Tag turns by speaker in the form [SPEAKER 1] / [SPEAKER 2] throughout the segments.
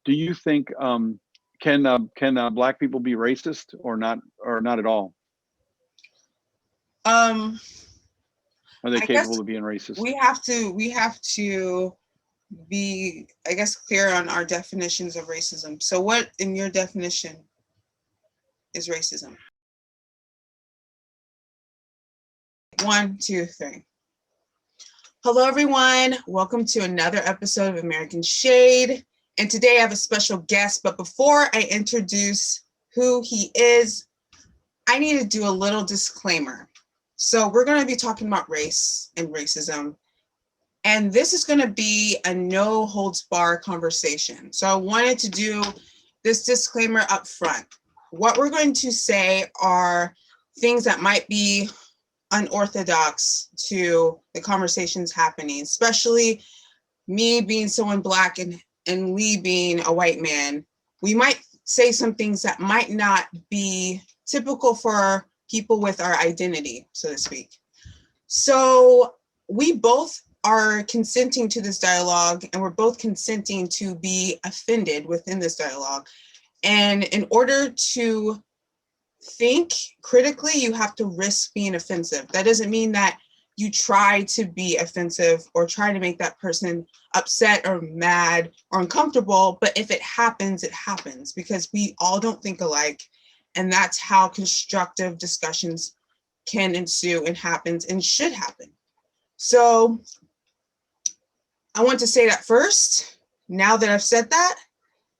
[SPEAKER 1] do you think can Black people be racist or not at all?
[SPEAKER 2] Um,
[SPEAKER 1] Are they
[SPEAKER 2] I guess
[SPEAKER 1] capable of being racist?
[SPEAKER 2] we have to be, I guess, clear on our definitions of racism. So what in your definition is racism? 1, 2, 3. Hello, everyone. Welcome to another episode of American Shade. And today I have a special guest. But before I introduce who he is, I need to do a little disclaimer. So we're going to be talking about race and racism. And this is going to be a no holds bar conversation. So I wanted to do this disclaimer up front. What we're going to say are things that might be unorthodox to the conversations happening, especially me being someone Black and Lee being a white man. We might say some things that might not be typical for people with our identity, so to speak. So we both are consenting to this dialogue, and we're both consenting to be offended within this dialogue. And in order to think critically, you have to risk being offensive. That doesn't mean that you try to be offensive or try to make that person upset or mad or uncomfortable, but if it happens, it happens, because we all don't think alike, and that's how constructive discussions can ensue and happens and should happen. So I want to say that first. Now that I've said that,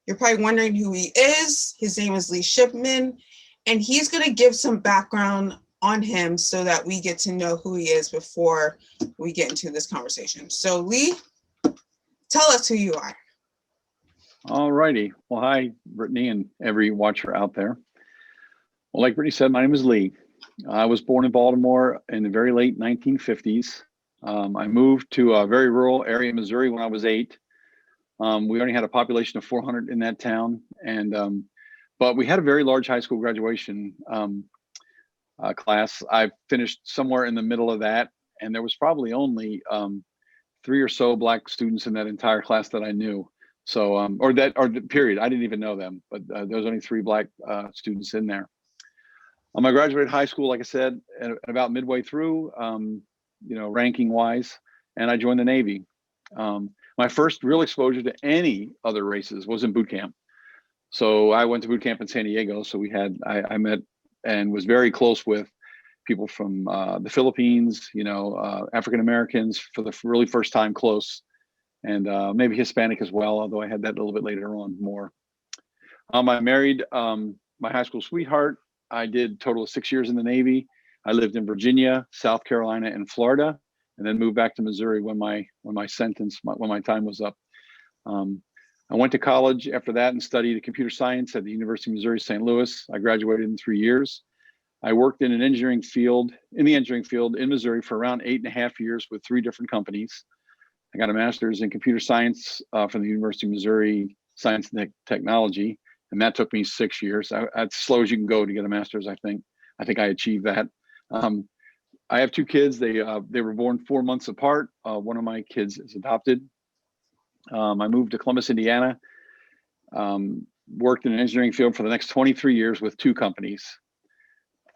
[SPEAKER 2] you're probably wondering who he is. His name is Lee Shipman, and he's going to give some background on him so that we get to know who he is before we get into this conversation. So Lee, tell us who you are.
[SPEAKER 1] All righty. Well, hi, Brittany and every watcher out there. Well, like Brittany said, my name is Lee. I was born in Baltimore in the very late 1950s. I moved to a very rural area in Missouri when I was 8. We only had a population of 400 in that town, and but we had a very large high school graduation class. I finished somewhere in the middle of that, and there was probably only 3 or so Black students in that entire class that I knew. So, or the period, I didn't even know them, but there was only 3 Black students in there. I graduated high school, like I said, at about midway through, ranking wise, and I joined the Navy. My first real exposure to any other races was in boot camp. So I went to boot camp in San Diego. So I met and was very close with people from the Philippines, African Americans for the really first time close, and maybe Hispanic as well, although I had that a little bit later on more. I married my high school sweetheart. I did a total of 6 years in the Navy. I lived in Virginia, South Carolina, and Florida, and then moved back to Missouri when my time was up. I went to college after that and studied computer science at the University of Missouri St. Louis. I graduated in 3 years. I worked in the engineering field in Missouri for around 8.5 years with 3 different companies. I got a master's in computer science from the University of Missouri Science and Technology, and that took me 6 years. That's as slow as you can go to get a master's, I think. I think I achieved that. I have 2 kids. They were born 4 months apart. One of my kids is adopted. I moved to Columbus, Indiana, worked in an engineering field for the next 23 years with 2 companies.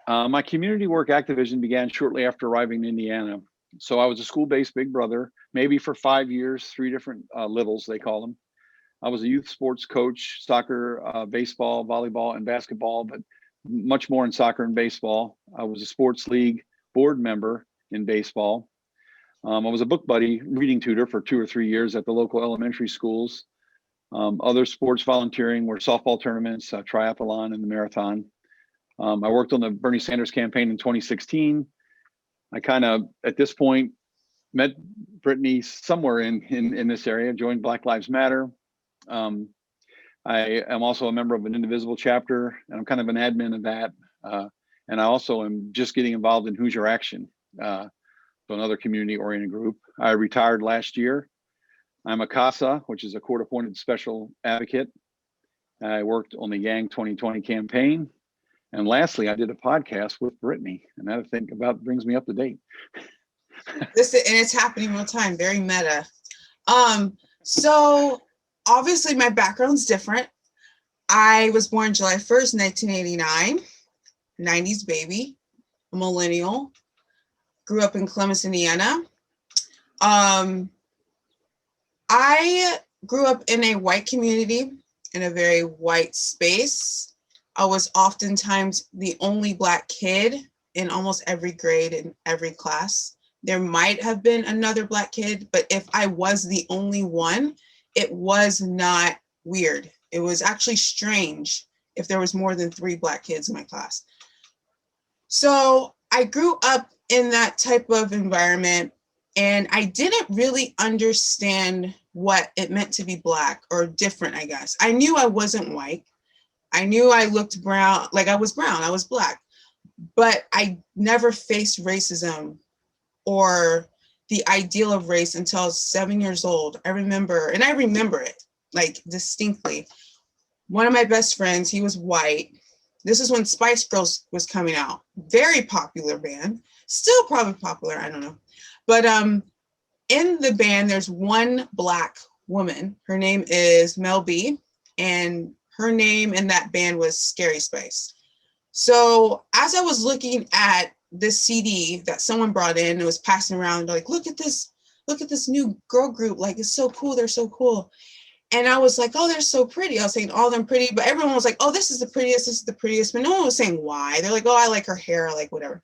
[SPEAKER 1] My community work activism began shortly after arriving in Indiana. So I was a school-based big brother, maybe for 5 years, 3 different littles, they call them. I was a youth sports coach, soccer, baseball, volleyball, and basketball, but much more in soccer and baseball. I was a sports league board member in baseball. I was a book buddy reading tutor for 2 or 3 years at the local elementary schools. Other sports volunteering were softball tournaments, triathlon, and the marathon. I worked on the Bernie Sanders campaign in 2016. I kind of, at this point, met Brittany somewhere in this area, joined Black Lives Matter. I am also a member of an Indivisible chapter, and I'm kind of an admin of that. And I also am just getting involved in Hoosier Action, so another community-oriented group. I retired last year. I'm a CASA, which is a court-appointed special advocate. I worked on the Yang 2020 campaign. And lastly, I did a podcast with Brittany, and that I think about brings me up to date.
[SPEAKER 2] Listen, and it's happening real time, very meta. So obviously my background's different. I was born July 1st, 1989, 90s baby, a millennial, grew up in Columbus, Indiana. I grew up in a white community, in a very white space. I was oftentimes the only Black kid in almost every grade in every class. There might have been another Black kid, but if I was the only one, it was not weird. It was actually strange if there was more than 3 Black kids in my class. So I grew up in that type of environment, and I didn't really understand what it meant to be Black or different, I guess. I knew I wasn't white. I knew I looked brown, like I was brown, I was Black, but I never faced racism or the ideal of race until I was 7 years old. I remember it like distinctly. One of my best friends, he was white. This is when Spice Girls was coming out. Very popular band, still probably popular, I don't know. But in the band, there's one Black woman. Her name is Mel B, and her name in that band was Scary Spice. So as I was looking at this CD that someone brought in, it was passing around, like, look at this new girl group, like it's so cool, they're so cool. And I was like, oh, they're so pretty. I was saying all of them pretty, but everyone was like, oh, this is the prettiest, but no one was saying why. They're like, oh, I like her hair, like whatever.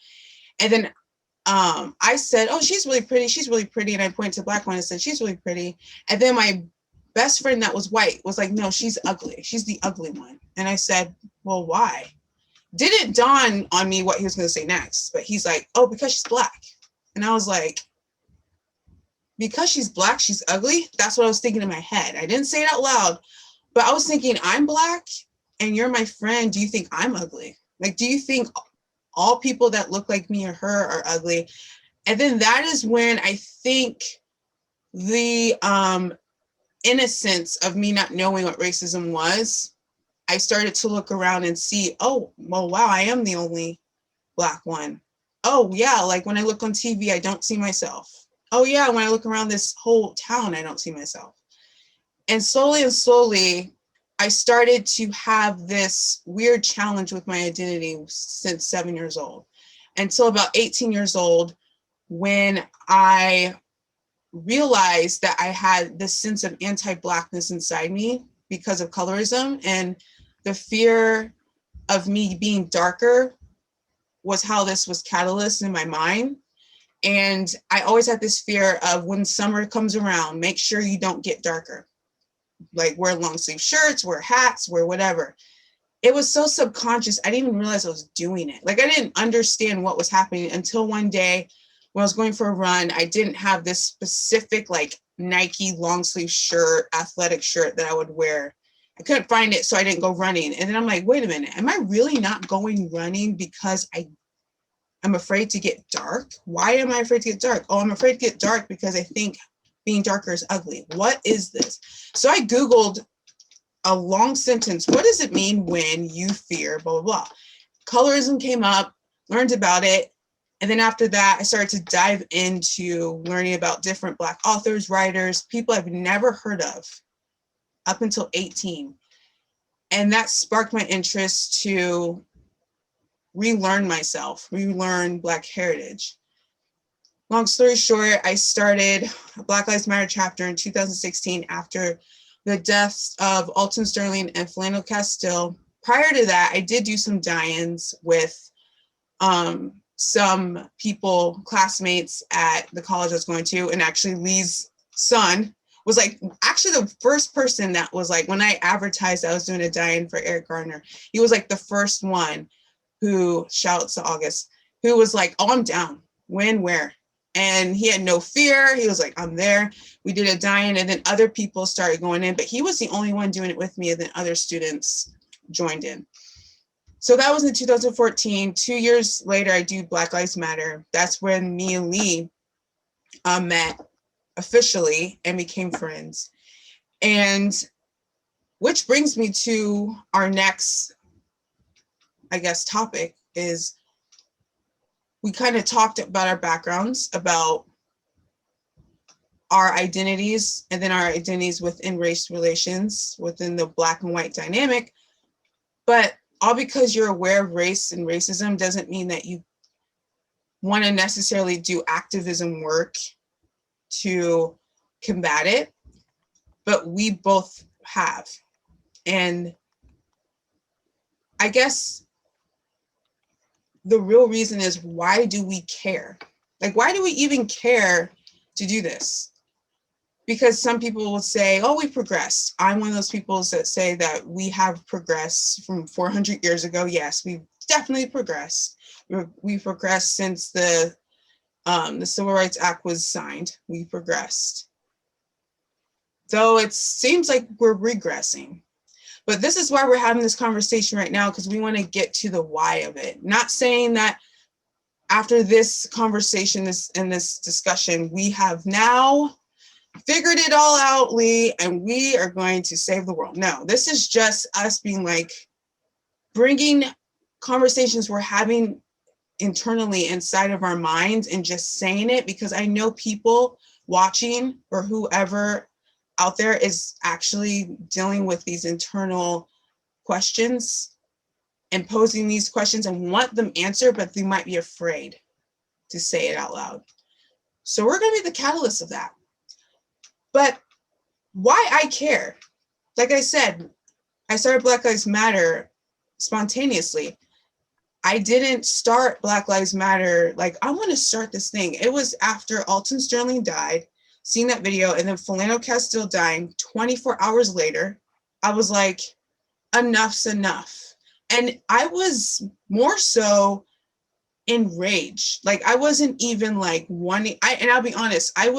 [SPEAKER 2] And then I said, oh, she's really pretty. And I pointed to the Black one and said, she's really pretty. And then my best friend that was white was like, no, she's ugly. She's the ugly one. And I said, well, why? Didn't dawn on me what he was going to say next, but he's like, oh, because she's Black. And I was like, because she's Black, she's ugly? That's what I was thinking in my head. I didn't say it out loud, but I was thinking, I'm Black and you're my friend. Do you think I'm ugly? Like, do you think all people that look like me or her are ugly? And then that is when I think the innocence of me not knowing what racism was, I started to look around and see, oh, well, wow, I am the only Black one. Oh, yeah, like when I look on TV, I don't see myself. Oh, yeah, when I look around this whole town, I don't see myself. And slowly, I started to have this weird challenge with my identity since 7 years old, until about 18 years old, when I realized that I had this sense of anti-Blackness inside me because of colorism, and the fear of me being darker was how this was catalyst in my mind. And I always had this fear of when summer comes around, make sure you don't get darker. Like wear long sleeve shirts, wear hats, wear whatever. It was so subconscious. I didn't even realize I was doing it. Like I didn't understand what was happening until one day when I was going for a run, I didn't have this specific like Nike long sleeve shirt, athletic shirt that I would wear. I couldn't find it, so I didn't go running. And then I'm like, wait a minute, am I really not going running because I'm afraid to get dark? Why am I afraid to get dark? Oh, I'm afraid to get dark because I think being darker is ugly. What is this? So I Googled a long sentence. What does it mean when you fear blah, blah, blah? Colorism came up, learned about it. And then after that, I started to dive into learning about different Black authors, writers, people I've never heard of up until 18. And that sparked my interest to relearn myself, relearn Black heritage. Long story short, I started a Black Lives Matter chapter in 2016 after the deaths of Alton Sterling and Philando Castile. Prior to that, I did do some die-ins with some people, classmates at the college I was going to, and actually Lee's son was like actually the first person that was like, when I advertised I was doing a die-in for Eric Garner, he was like the first one who, shouts to August, who was like, oh, I'm down, when, where? And he had no fear. He was like, I'm there. We did a die-in, and then other people started going in, but he was the only one doing it with me, and then other students joined in. So that was in 2014. 2 years later, I do Black Lives Matter. That's when me and Lee met officially and became friends. And which brings me to our next, I guess, topic is we kind of talked about our backgrounds, about our identities and then our identities within race relations, within the Black and white dynamic. But all because you're aware of race and racism doesn't mean that you want to necessarily do activism work to combat it, but we both have. And I guess the real reason is, why do we care? Like, why do we even care to do this? Because some people will say, oh, we progressed. I'm one of those people that say that we have progressed from 400 years ago. Yes, we've definitely progressed. We've progressed since the Civil Rights Act was signed. We progressed. Though it seems like we're regressing. But this is why we're having this conversation right now, because we want to get to the why of it. Not saying that after this conversation, this discussion, we have now figured it all out, Lee, and we are going to save the world. No, this is just us being like, bringing conversations we're having internally inside of our minds and just saying it, because I know people watching or whoever out there is actually dealing with these internal questions and posing these questions and want them answered, but they might be afraid to say it out loud. So we're going to be the catalyst of that. But why I care? Like I said, I started Black Lives Matter spontaneously. I didn't start Black Lives Matter like, I want to start this thing. It was after Alton Sterling died, seeing that video, and then Philando Castile dying 24 hours later. I was like, enough's enough. And I was more so enraged. Like, I wasn't even like wanting, and I'll be honest, I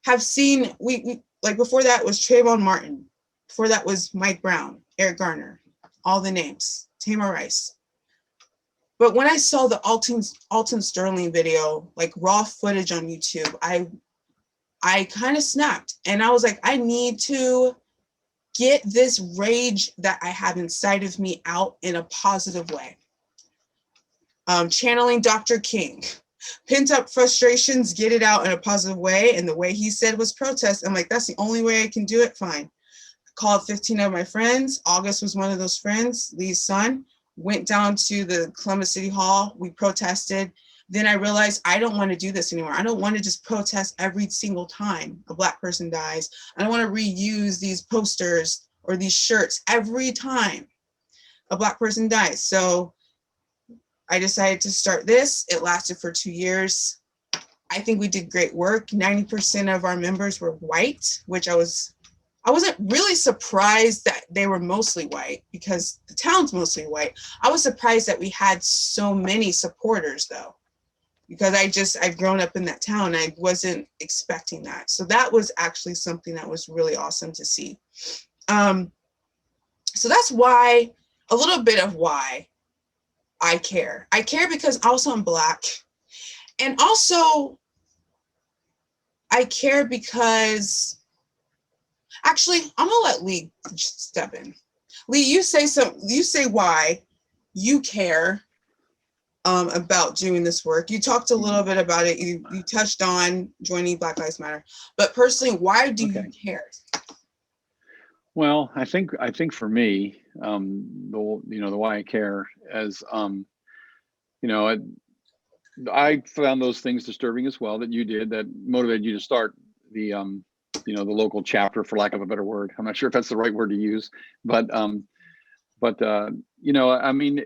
[SPEAKER 2] have seen, we like, before that was Trayvon Martin. Before that was Mike Brown, Eric Garner, all the names, Tamir Rice. But when I saw the Alton Sterling video, like raw footage on YouTube, I kind of snapped, and I was like, I need to get this rage that I have inside of me out in a positive way. Channeling Dr. King, pent up frustrations, get it out in a positive way. And the way he said was protest. I'm like, that's the only way I can do it. Fine. I called 15 of my friends. August was one of those friends, Lee's son. Went down to the Columbus City Hall. We protested. Then I realized I don't want to do this anymore. I don't want to just protest every single time a Black person dies. I don't want to reuse these posters or these shirts every time a Black person dies. So I decided to start this. It lasted for 2 years. I think we did great work. 90% of our members were white, which I wasn't really surprised that they were mostly white, because the town's mostly white. I was surprised that we had so many supporters though, because I've grown up in that town. I wasn't expecting that. So that was actually something that was really awesome to see. So that's why, a little bit of why I care. I care because also I'm Black. And also I care because, actually, I'm gonna let Lee step in. Lee, you say why you care about doing this work. You talked a little bit about it. You touched on joining Black Lives Matter, but personally, why do you care?
[SPEAKER 1] Well, I think for me, the why I care is, I found those things disturbing as well that you did, that motivated you to start the the local chapter, for lack of a better word. I'm not sure if that's the right word to use, but I mean,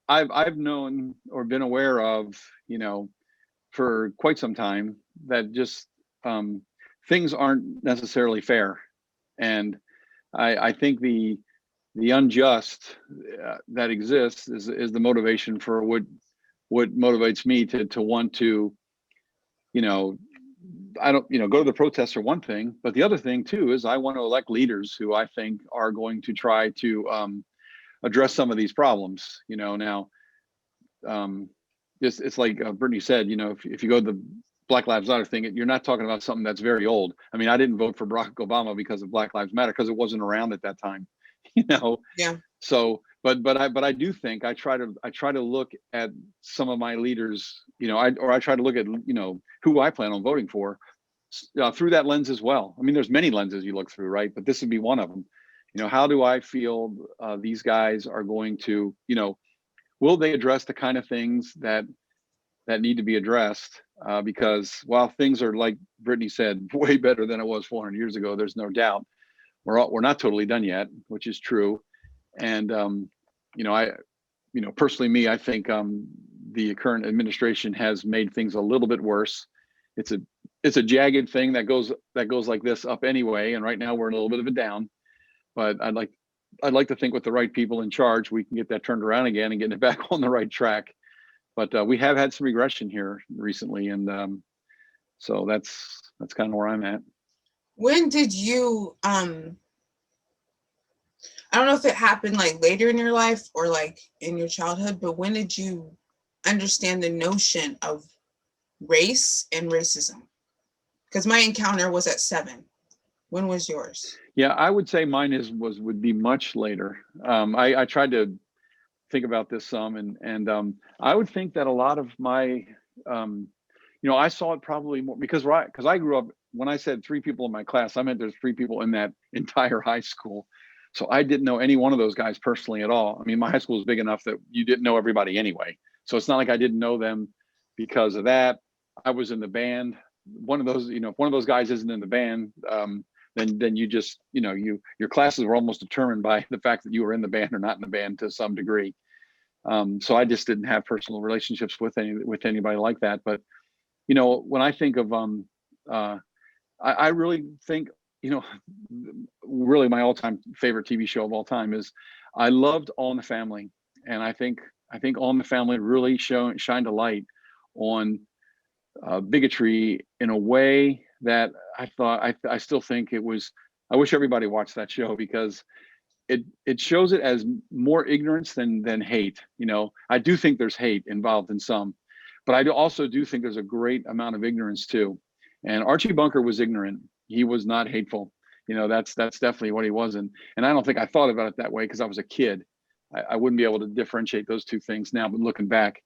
[SPEAKER 1] I've known or been aware of, for quite some time, that just things aren't necessarily fair. And I think the unjust that exists is the motivation for what motivates me to want to, I don't, go to the protests are one thing, but the other thing too is I want to elect leaders who I think are going to try to address some of these problems. Now, it's like Brittany said, if you go to the Black Lives Matter thing, you're not talking about something that's very old. I mean, I didn't vote for Barack Obama because of Black Lives Matter, because it wasn't around at that time,
[SPEAKER 2] Yeah.
[SPEAKER 1] So, but I do think I try to look at some of my leaders, I try to look at, who I plan on voting for, through that lens as well. I mean, there's many lenses you look through, right? But this would be one of them. How do I feel these guys are going to, will they address the kind of things that need to be addressed? Because while things are, like Brittany said, way better than it was 400 years ago, there's no doubt we're not totally done yet, which is true. And personally, I think the current administration has made things a little bit worse. It's a jagged thing that goes like this up anyway, and right now we're in a little bit of a down. But I'd like to think with the right people in charge, we can get that turned around again and get it back on the right track. But we have had some regression here recently, and so that's kind of where I'm at.
[SPEAKER 2] When did you I don't know if it happened like later in your life or like in your childhood, but when did you understand the notion of race and racism? Because my encounter was at 7. When was yours?
[SPEAKER 1] Yeah, I would say mine would be much later. I tried to think about this some, and I would think that a lot of my, I saw it probably more because I grew up. When I said 3 people in my class, I meant there's 3 people in that entire high school. So I didn't know any one of those guys personally at all. I mean, my high school was big enough that you didn't know everybody anyway. So it's not like I didn't know them because of that. I was in the band. One of those, if one of those guys isn't in the band, then you just, your classes were almost determined by the fact that you were in the band or not in the band to some degree. So I just didn't have personal relationships with anybody like that. But, when I think of, I really think, really my all-time favorite TV show of all time is, I loved All in the Family. And I think All in the Family really shined a light on bigotry in a way that I thought, I still think it was, I wish everybody watched that show because it shows it as more ignorance than hate. I do think there's hate involved in some, but I also do think there's a great amount of ignorance too. And Archie Bunker was ignorant. He was not hateful. That's definitely what he was. And I don't think I thought about it that way because I was a kid. I wouldn't be able to differentiate those two things now, but looking back,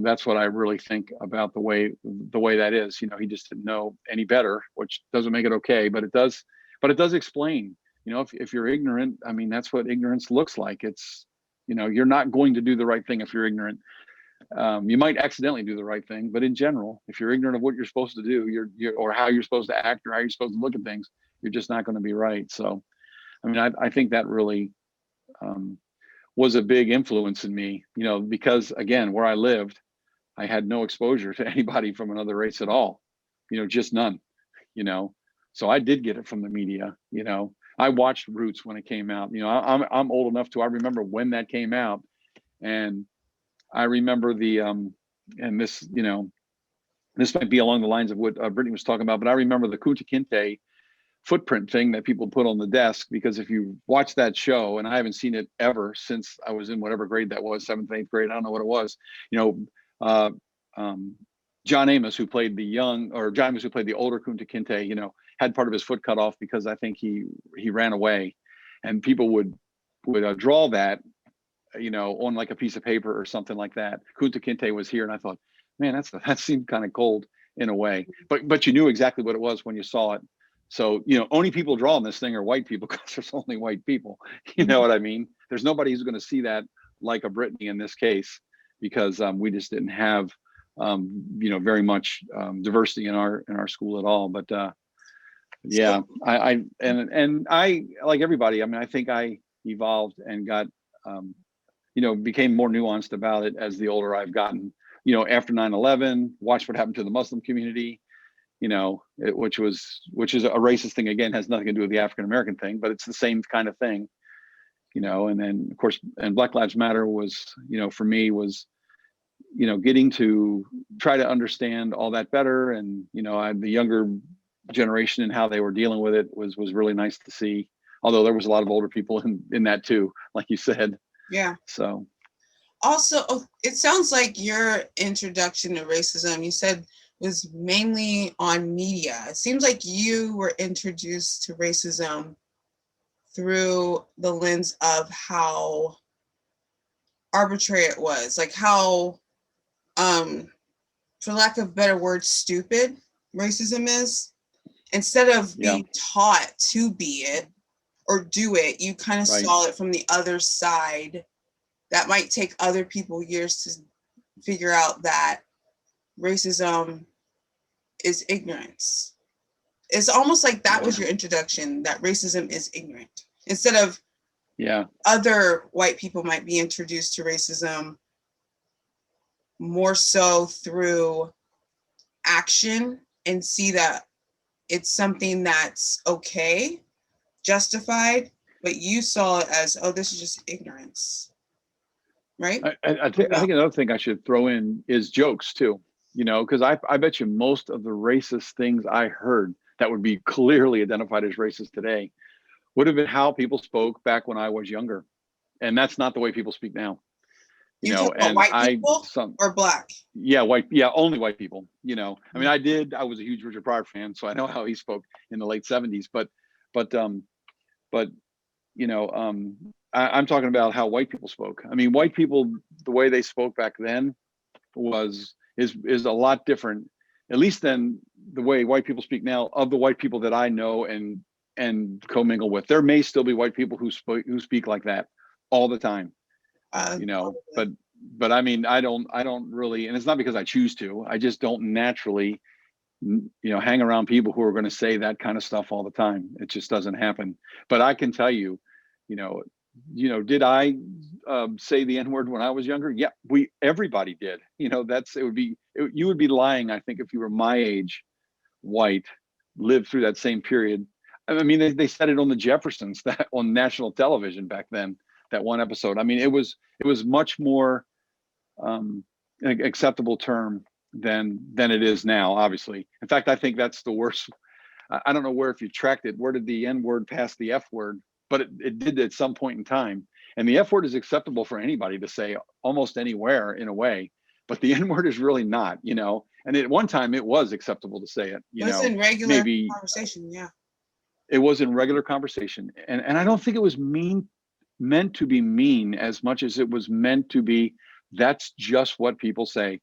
[SPEAKER 1] that's what I really think about the way that is. He just didn't know any better, which doesn't make it okay, but it does explain. If you're ignorant, I mean, that's what ignorance looks like. It's, you're not going to do the right thing if you're ignorant. You might accidentally do the right thing, but in general, if you're ignorant of what you're supposed to do, or how you're supposed to act or how you're supposed to look at things, you're just not going to be right. So, I mean, I think that really was a big influence in me, because again, where I lived, I had no exposure to anybody from another race at all, just none, so I did get it from the media. I watched Roots when it came out. I'm old enough I remember when that came out, and I remember and this, this might be along the lines of what Brittany was talking about, but I remember the Kunta Kinte footprint thing that people put on the desk, because if you watch that show, and I haven't seen it ever since I was in whatever grade that was, 7th, 8th grade, I don't know what it was, John Amos, who played the older Kunta Kinte, had part of his foot cut off because I think he ran away, and people would draw that, on like a piece of paper or something like that. Kunta Kinte was here, and I thought, man, that seemed kind of cold in a way, but you knew exactly what it was when you saw it. So, only people drawing this thing are white people because there's only white people. You know what I mean? There's nobody who's going to see that like a Brittany in this case, because we just didn't have, very much diversity in our school at all. But yeah, I like everybody. I mean, I think I evolved and got, became more nuanced about it as the older I've gotten. After 9/11, watched what happened to the Muslim community. Which is a racist thing. Again, has nothing to do with the African American thing, but it's the same kind of thing. And then of course, and Black Lives Matter was, for me was, getting to try to understand all that better. And, the younger generation and how they were dealing with it was really nice to see. Although there was a lot of older people in that too, like you said.
[SPEAKER 2] Yeah.
[SPEAKER 1] So.
[SPEAKER 2] Also, it sounds like your introduction to racism, you said, was mainly on media. It seems like you were introduced to racism through the lens of how arbitrary it was, like how, for lack of better words, stupid racism is. instead of being taught to be it or do it, you kind of saw it from the other side. That might take other people years to figure out that racism is ignorance. It's almost like that was your introduction, that racism is ignorant. Instead of other white people might be introduced to racism more so through action and see that it's something that's okay, justified, but you saw it as, oh, this is just ignorance, right?
[SPEAKER 1] I think another thing I should throw in is jokes too, you know, because I bet you most of the racist things I heard that would be clearly identified as racist today would have been how people spoke back when I was younger. And that's not the way people speak now. You know, and
[SPEAKER 2] white people or black?
[SPEAKER 1] Yeah, white. Yeah, only white people. You know, I mean, I was a huge Richard Pryor fan, so I know how he spoke in the late '70s. But you know, I'm talking about how white people spoke. I mean, white people, the way they spoke back then is a lot different, at least than the way white people speak now. Of the white people that I know and commingle with, there may still be white people who speak like that all the time. You know, but I mean, I don't really, and it's not because I choose to, I just don't naturally, you know, hang around people who are going to say that kind of stuff all the time. It just doesn't happen. But I can tell you, you know, did I say the N-word when I was younger? Yeah, everybody did. You know, you would be lying, I think, if you were my age, white, lived through that same period. I mean, they said it on the Jeffersons, that on national television back then. That one episode. I mean, it was much more acceptable term than it is now, obviously. In fact, I think that's the worst. I don't know if you tracked it, where did the N word pass the F word, but it did at some point in time. And the F word is acceptable for anybody to say almost anywhere in a way, but the N word is really not, you know. And at one time it was acceptable to say it, you know.
[SPEAKER 2] It's in regular conversation, yeah.
[SPEAKER 1] It was in regular conversation. And I don't think it was meant to be mean as much as it was meant to be, that's just what people say,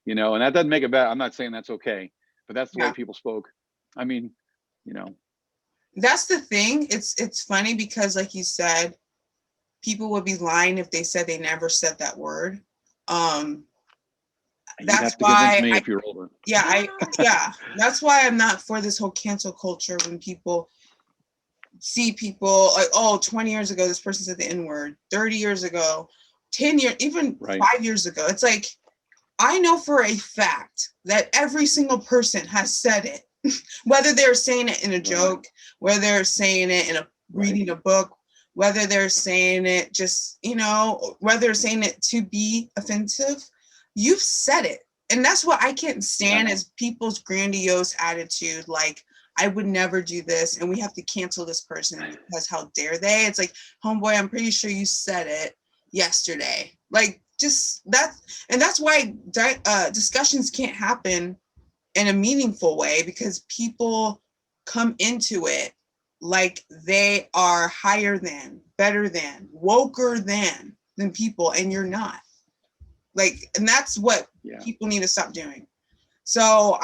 [SPEAKER 1] you know. And that doesn't make it bad. I'm not saying that's okay, but that's the way people spoke. I mean, you know,
[SPEAKER 2] that's the thing. It's funny because, like you said, people would be lying if they said they never said that word. That's why
[SPEAKER 1] if you're older.
[SPEAKER 2] That's why I'm not for this whole cancel culture. When people see people like, oh, 20 years ago, this person said the N-word, 30 years ago, 10 years, even 5 years ago. It's like, I know for a fact that every single person has said it, whether they're saying it in a joke, whether they're saying it in reading a book, whether they're saying it just, you know, whether they're saying it to be offensive, you've said it. And that's what I can't stand is people's grandiose attitude. Like, I would never do this, and we have to cancel this person because how dare they? It's like, homeboy, I'm pretty sure you said it yesterday. Like, just that, and that's why discussions can't happen in a meaningful way, because people come into it like they are higher than, better than, woker than people, and you're not. Like, and that's what people need to stop doing. So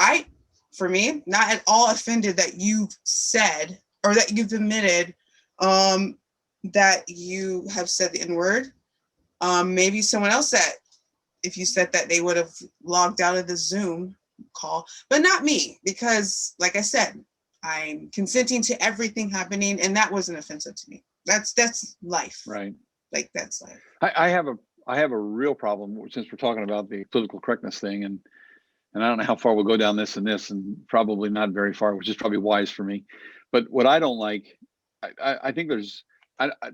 [SPEAKER 2] for me, not at all offended that you've said or that you've admitted that you have said the N-word. Maybe someone else said, if you said that, they would have logged out of the Zoom call, but not me, because like I said, I'm consenting to everything happening, and that wasn't offensive to me. That's life.
[SPEAKER 1] Right.
[SPEAKER 2] Like, that's life.
[SPEAKER 1] I have a real problem, since we're talking about the political correctness thing, and I don't know how far we'll go down this, and probably not very far, which is probably wise for me. But what I don't like, I think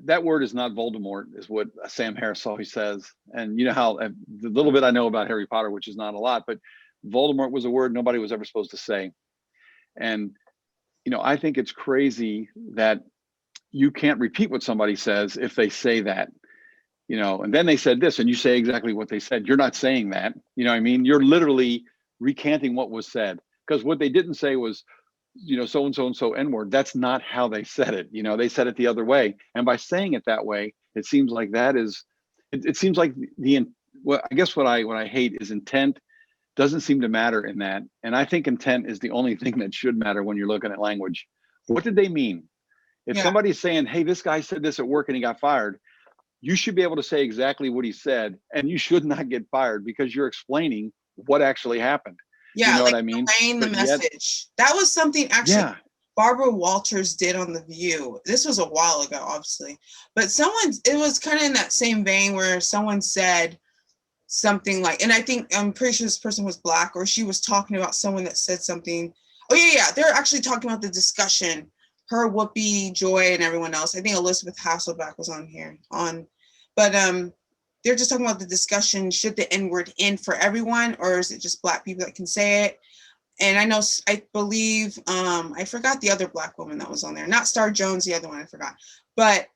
[SPEAKER 1] that word is not Voldemort, is what Sam Harris always says. And you know how the little bit I know about Harry Potter, which is not a lot, but Voldemort was a word nobody was ever supposed to say. And, you know, I think it's crazy that you can't repeat what somebody says if they say that, you know, and then they said this, and you say exactly what they said. You're not saying that, you know what I mean? You're literally recanting what was said, because what they didn't say was, you know, so and so N-word. That's not how they said it. You know, they said it the other way. And by saying it that way, it seems like it seems like I guess what I hate is intent doesn't seem to matter in that. And I think intent is the only thing that should matter when you're looking at language. What did they mean? If
[SPEAKER 2] Yeah.
[SPEAKER 1] somebody's saying, hey, this guy said this at work and he got fired, you should be able to say exactly what he said, and you should not get fired because you're explaining what actually happened.
[SPEAKER 2] Yeah,
[SPEAKER 1] You know
[SPEAKER 2] like
[SPEAKER 1] what I mean?
[SPEAKER 2] relaying the
[SPEAKER 1] But yet-
[SPEAKER 2] message. That was something actually
[SPEAKER 1] yeah,
[SPEAKER 2] Barbara Walters did on The View. This was a while ago, obviously, but it was kind of in that same vein where someone said something like, and I'm pretty sure this person was Black, or she was talking about someone that said something. Oh yeah, they're actually talking about the discussion. Her, Whoopi, Joy, and everyone else. I think Elizabeth Hasselbeck was but they're just talking about the discussion. Should the N-word end for everyone, or is it just Black people that can say it? And I believe, I forgot the other Black woman that was on there, not Star Jones, the other one I forgot, but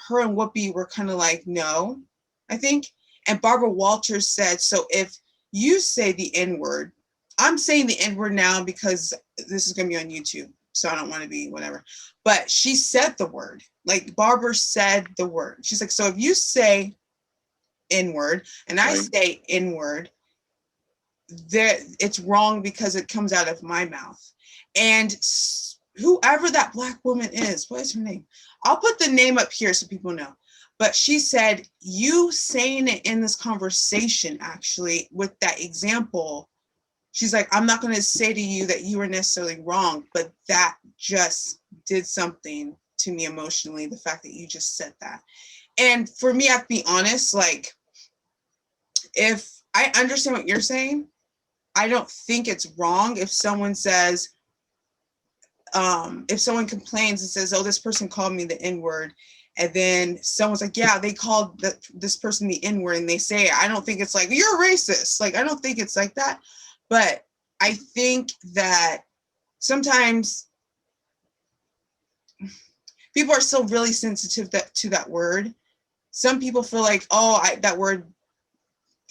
[SPEAKER 2] her and Whoopi were kind of like, no, I think. And Barbara Walters said, so if you say the N-word, I'm saying the N-word now because this is going to be on YouTube, so I don't want to be whatever. But she said the word, like Barbara said the word. She's like, so if you say N-word and I say N-word, it's wrong because it comes out of my mouth. And whoever that Black woman is, what is her name? I'll put the name up here so people know. But she said, you saying it in this conversation, actually, with that example, she's like, I'm not going to say to you that you were necessarily wrong, but that just did something to me emotionally, the fact that you just said that. And for me, I have to be honest, like, if I understand what you're saying, I don't think it's wrong if someone says, if someone complains and says, oh, this person called me the N-word, and then someone's like, yeah, they called this person the N-word, and they say it. I don't think it's like, you're racist. Like, I don't think it's like that. But I think that sometimes people are still really sensitive to that word. Some people feel like, oh, that word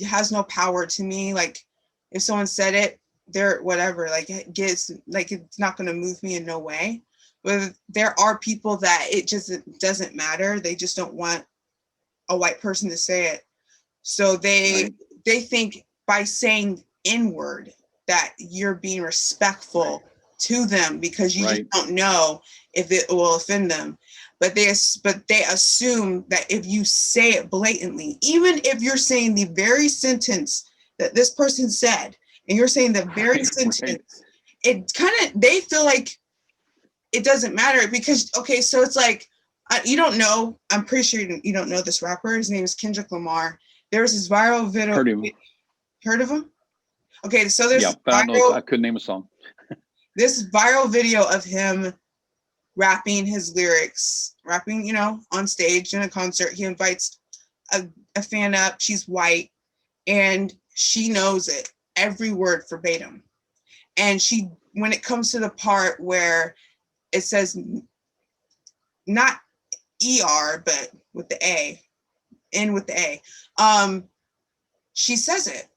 [SPEAKER 2] has no power to me. Like, if someone said it, they're whatever, like it gets, like it's not going to move me in no way. But there are people that it just doesn't matter. They just don't want a white person to say it. So they think by saying N-word that you're being respectful to them because you just don't know if it will offend them. But they assume that if you say it blatantly, even if you're saying the very sentence that this person said, and you're saying the very sentence, it kind of, they feel like it doesn't matter because, okay, so it's like, you don't know, I'm pretty sure you don't know this rapper. His name is Kendrick Lamar. There was this viral video. Heard of him? Okay, so there's
[SPEAKER 1] but I couldn't name a song.
[SPEAKER 2] This viral video of him rapping his lyrics, on stage in a concert. He invites a fan up. She's white, and she knows it, every word verbatim. And when it comes to the part where it says not ER, but with the A, N with the A, she says it.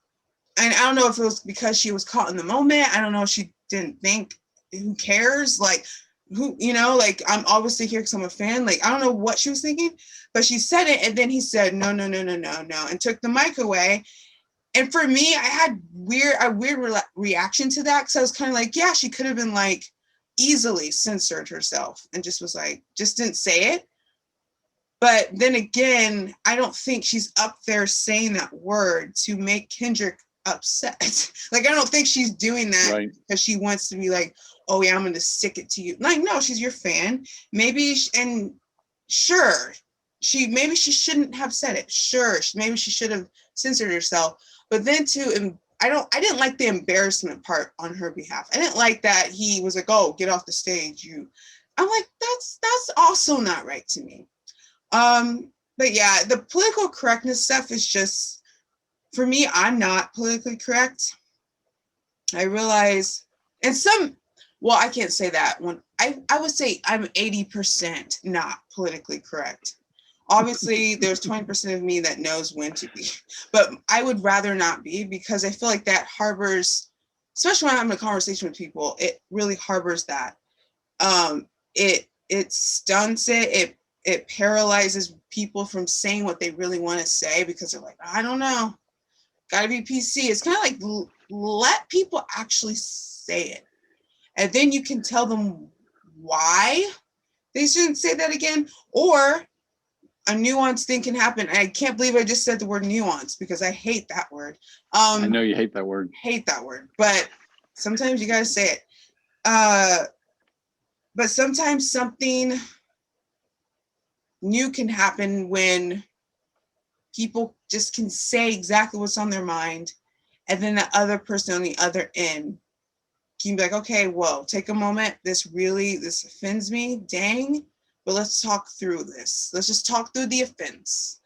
[SPEAKER 2] And I don't know if it was because she was caught in the moment. I don't know if she didn't think, who cares? Like, like I'm obviously here because I'm a fan. Like, I don't know what she was thinking, but she said it. And then he said, no, and took the mic away. And for me, I had a weird reaction to that because I was kind of like, yeah, she could have been like easily censored herself and just was like, just didn't say it. But then again, I don't think she's up there saying that word to make Kendrick upset. Like, I don't think she's doing that because she wants to be like, oh yeah, I'm going to stick it to you. Like, no, she's your fan. Maybe, and sure, maybe she shouldn't have said it. Sure, maybe she should have censored herself. But then too, I didn't like the embarrassment part on her behalf. I didn't like that he was like, oh, get off the stage. I'm like, that's also not right to me. But yeah, the political correctness stuff is just, for me, I'm not politically correct. I realize, and I can't say that one. I would say I'm 80% not politically correct. Obviously, there's 20% of me that knows when to be, but I would rather not be because I feel like that harbors, especially when I'm in a conversation with people, it really harbors that. It stunts it. It paralyzes people from saying what they really want to say because they're like, I don't know. gotta be PC. It's kind of like let people actually say it. And then you can tell them why they shouldn't say that again, or a nuanced thing can happen. I can't believe I just said the word nuance because I hate that word.
[SPEAKER 1] I know you hate that word.
[SPEAKER 2] Hate that word, but sometimes you gotta say it. But sometimes something new can happen when people just can say exactly what's on their mind, and then the other person on the other end can be like, okay, whoa, take a moment. This offends me, dang, but let's talk through this. Let's just talk through the offense.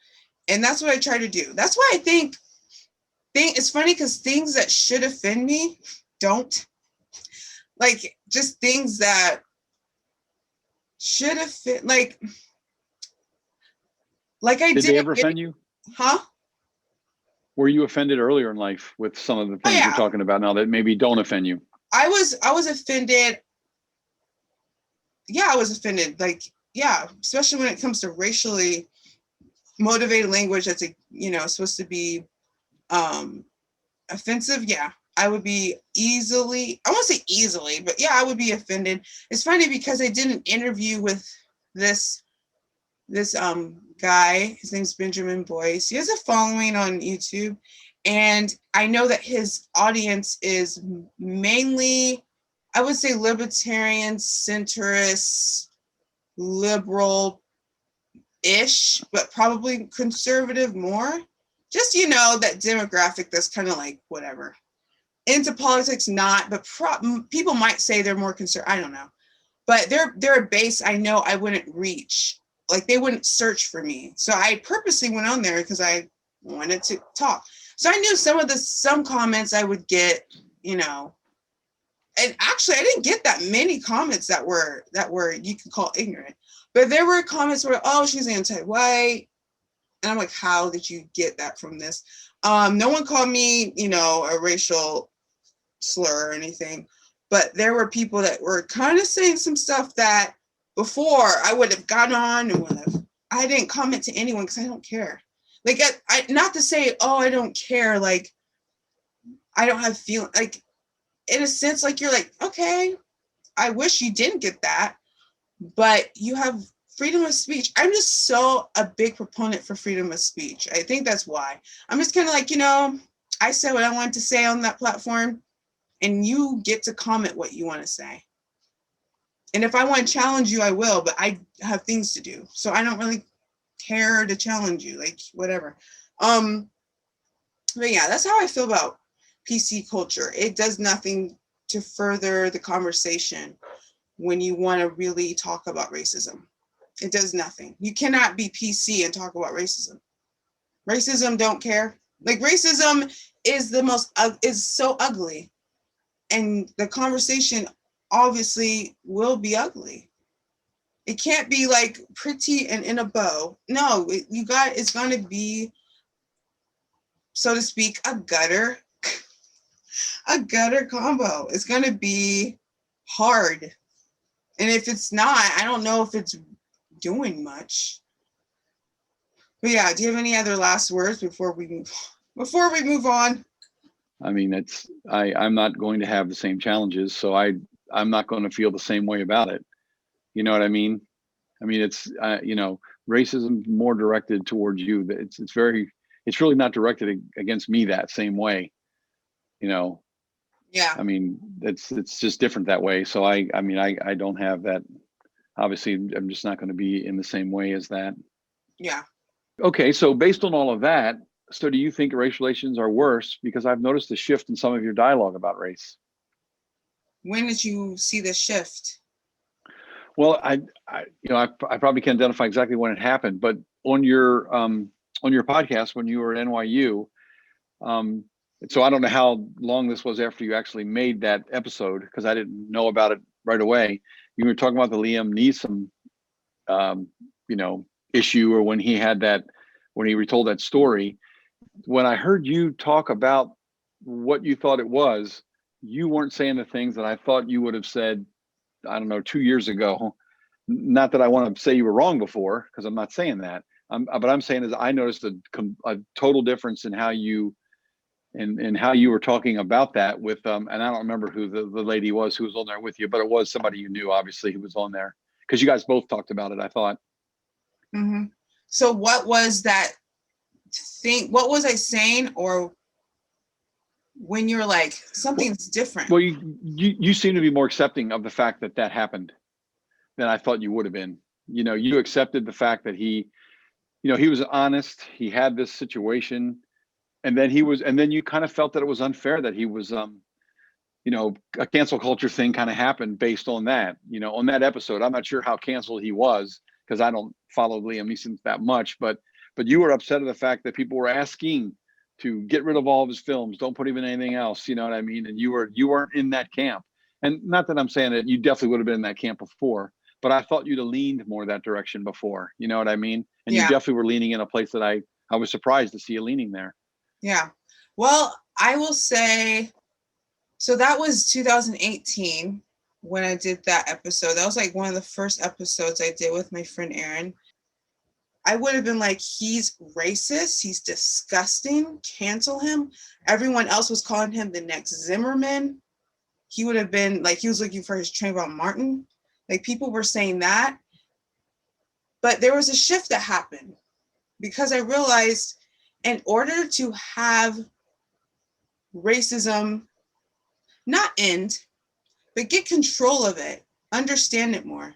[SPEAKER 2] And that's what I try to do. That's why I think it's funny because things that should offend me don't. Like, just things that should offend, like I did.
[SPEAKER 1] Did they ever offend you?
[SPEAKER 2] Huh?
[SPEAKER 1] Were you offended earlier in life with some of the things
[SPEAKER 2] yeah.
[SPEAKER 1] you're talking about now that maybe don't offend you?
[SPEAKER 2] I was offended. Yeah, I was offended. Like, yeah, especially when it comes to racially motivated language that's supposed to be offensive. Yeah, I would be easily, I won't say easily, but yeah, I would be offended. It's funny because I did an interview with this guy. His name's Benjamin Boyce. He has a following on YouTube, and I know that his audience is mainly, I would say, libertarian, centrist, liberal-ish, but probably conservative more. Just, that demographic that's kind of like whatever. Into politics, not, but people might say they're more conservative. I don't know. But they're a base I know I wouldn't reach. Like, they wouldn't search for me. So I purposely went on there because I wanted to talk. So I knew some comments I would get, and actually I didn't get that many comments that were you could call ignorant. But there were comments where, oh, she's anti-white. And I'm like, how did you get that from this? No one called me, a racial slur or anything. But there were people that were kind of saying some stuff that before I would have gone on and I didn't comment to anyone because I don't care. Like, I not to say, oh, I don't care. Like, I don't have feeling. Like, in a sense, like, you're like, okay, I wish you didn't get that, but you have freedom of speech. I'm just so a big proponent for freedom of speech. I think that's why. I'm just kind of like, I said what I wanted to say on that platform, and you get to comment what you want to say. And if I want to challenge you, I will, but I have things to do. So I don't really care to challenge you, like, whatever. But yeah, that's how I feel about PC culture. It does nothing to further the conversation when you want to really talk about racism. It does nothing. You cannot be PC and talk about racism. Racism don't care. Like, racism is is so ugly. And the conversation obviously will be ugly. It can't be like pretty and in a bow. No, it's going to be, so to speak, a gutter combo. It's going to be hard. And if it's not, I don't know if it's doing much. But yeah, do you have any other last words before we move on?
[SPEAKER 1] I mean, I'm not going to have the same challenges, so I'm not going to feel the same way about it. You know what I mean? I mean, it's racism more directed towards you. It's really not directed against me that same way.
[SPEAKER 2] Yeah.
[SPEAKER 1] I mean, it's just different that way. So I don't have that. Obviously, I'm just not going to be in the same way as that.
[SPEAKER 2] Yeah.
[SPEAKER 1] Okay, so based on all of that, so do you think race relations are worse? Because I've noticed a shift in some of your dialogue about race.
[SPEAKER 2] When did you see the shift?
[SPEAKER 1] Well, I probably can't identify exactly when it happened, but on your podcast when you were at NYU, so I don't know how long this was after you actually made that episode, because I didn't know about it right away. You were talking about the Liam Neeson, issue, or when he retold that story. When I heard you talk about what you thought it was, you weren't saying the things that I thought you would have said, I don't know, 2 years ago. Not that I want to say you were wrong before, because I'm not saying that. But I'm saying is I noticed a total difference in how you and how you were talking about that with and I don't remember who the lady was who was on there with you, but it was somebody you knew, obviously, who was on there, because you guys both talked about it, I thought.
[SPEAKER 2] Mm-hmm. So what was that thing? What was I saying? Or when you're like, something's different?
[SPEAKER 1] Well, you seem to be more accepting of the fact that that happened than I thought you would have been. You accepted the fact that he was honest. He had this situation, and then you kind of felt that it was unfair that he was, a cancel culture thing kind of happened based on that, on that episode. I'm not sure how canceled he was because I don't follow Liam Neeson that much, but you were upset at the fact that people were asking to get rid of all of his films, don't put him in anything else, you know what I mean? And you weren't in that camp. And not that I'm saying that you definitely would have been in that camp before, but I thought you'd have leaned more that direction before, you know what I mean? And you definitely were leaning in a place that I was surprised to see you leaning there.
[SPEAKER 2] Yeah. Well, I will say, so that was 2018 when I did that episode. That was like one of the first episodes I did with my friend Aaron. I would have been like, he's racist, he's disgusting, cancel him. Everyone else was calling him the next Zimmerman. He would have been like, he was looking for his Trayvon Martin. Like, people were saying that. But there was a shift that happened because I realized in order to have racism not end, but get control of it, understand it more,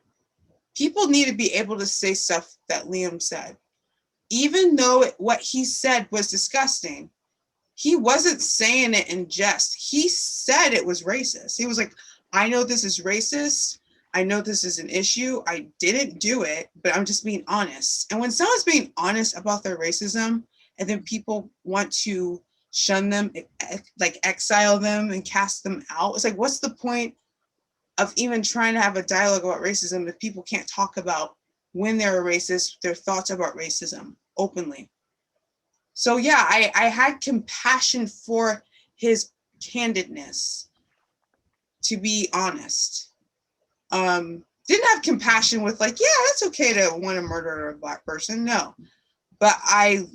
[SPEAKER 2] people need to be able to say stuff that Liam said. Even though what he said was disgusting, he wasn't saying it in jest. He said it was racist. He was like, I know this is racist. I know this is an issue. I didn't do it, but I'm just being honest. And when someone's being honest about their racism, and then people want to shun them, like exile them and cast them out, it's like, what's the point of even trying to have a dialogue about racism if people can't talk about when they're racist, their thoughts about racism openly? So yeah, I had compassion for his candidness, to be honest. Didn't have compassion with like, yeah, it's okay to want to murder a Black person. No, but I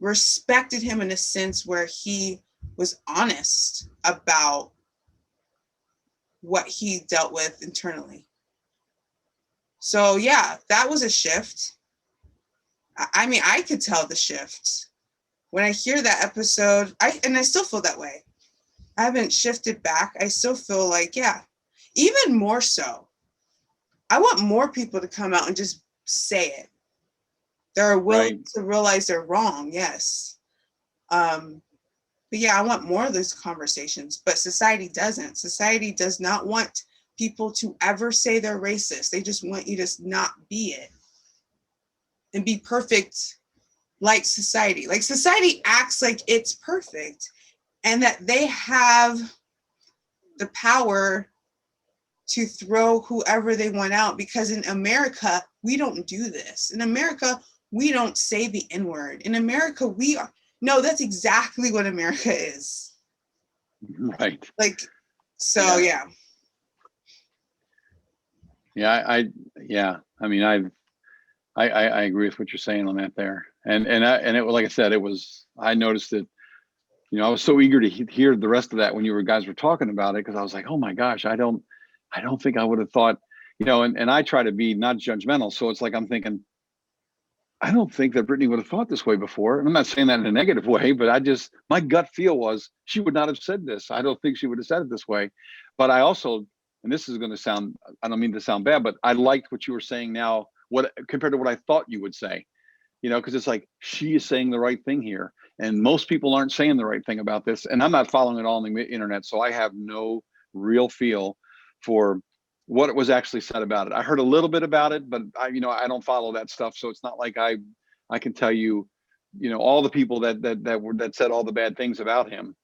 [SPEAKER 2] respected him in a sense where he was honest about what he dealt with internally. So yeah, that was a shift. I mean, I could tell the shift when I hear that episode. I still feel that way. I haven't shifted back. I still feel like, yeah, even more so. I want more people to come out and just say it. They're willing to realize they're wrong. Yes. But yeah, I want more of those conversations, but society doesn't. Society does not want people to ever say they're racist. They just want you to not be it and be perfect like society. Like, society acts like it's perfect and that they have the power to throw whoever they want out, because in America, we don't do this. In America, we don't say the N-word. In America, no, that's exactly what America is.
[SPEAKER 1] Right.
[SPEAKER 2] Like, so yeah.
[SPEAKER 1] Yeah, I mean, I agree with what you're saying on that there. And it, like I said, I noticed it, I was so eager to hear the rest of that when you guys were talking about it, because I was like, oh my gosh, I don't think I would have thought, and I try to be not judgmental. So it's like, I'm thinking, I don't think that Brittany would have thought this way before. And I'm not saying that in a negative way, but my gut feel was she would not have said this. I don't think she would have said it this way. But I also, and this is going to sound, I don't mean to sound bad, but I liked what you were saying now, compared to what I thought you would say, because it's like, she is saying the right thing here. And most people aren't saying the right thing about this. And I'm not following it all on the internet. So I have no real feel for what was actually said about it. I heard a little bit about it, but I don't follow that stuff. So it's not like I can tell you, all the people that said all the bad things about him.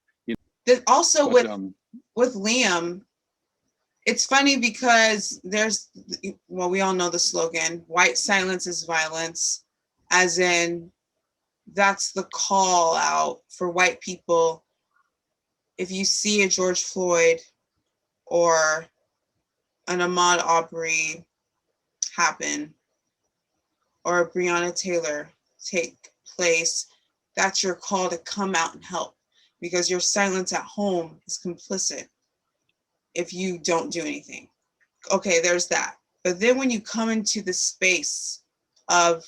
[SPEAKER 2] Also, with Liam, it's funny because we all know the slogan, white silence is violence, as in that's the call out for white people. If you see a George Floyd or an Ahmaud Arbery happen, or a Breonna Taylor take place, that's your call to come out and help, because your silence at home is complicit if you don't do anything. Okay, there's that. But then when you come into the space of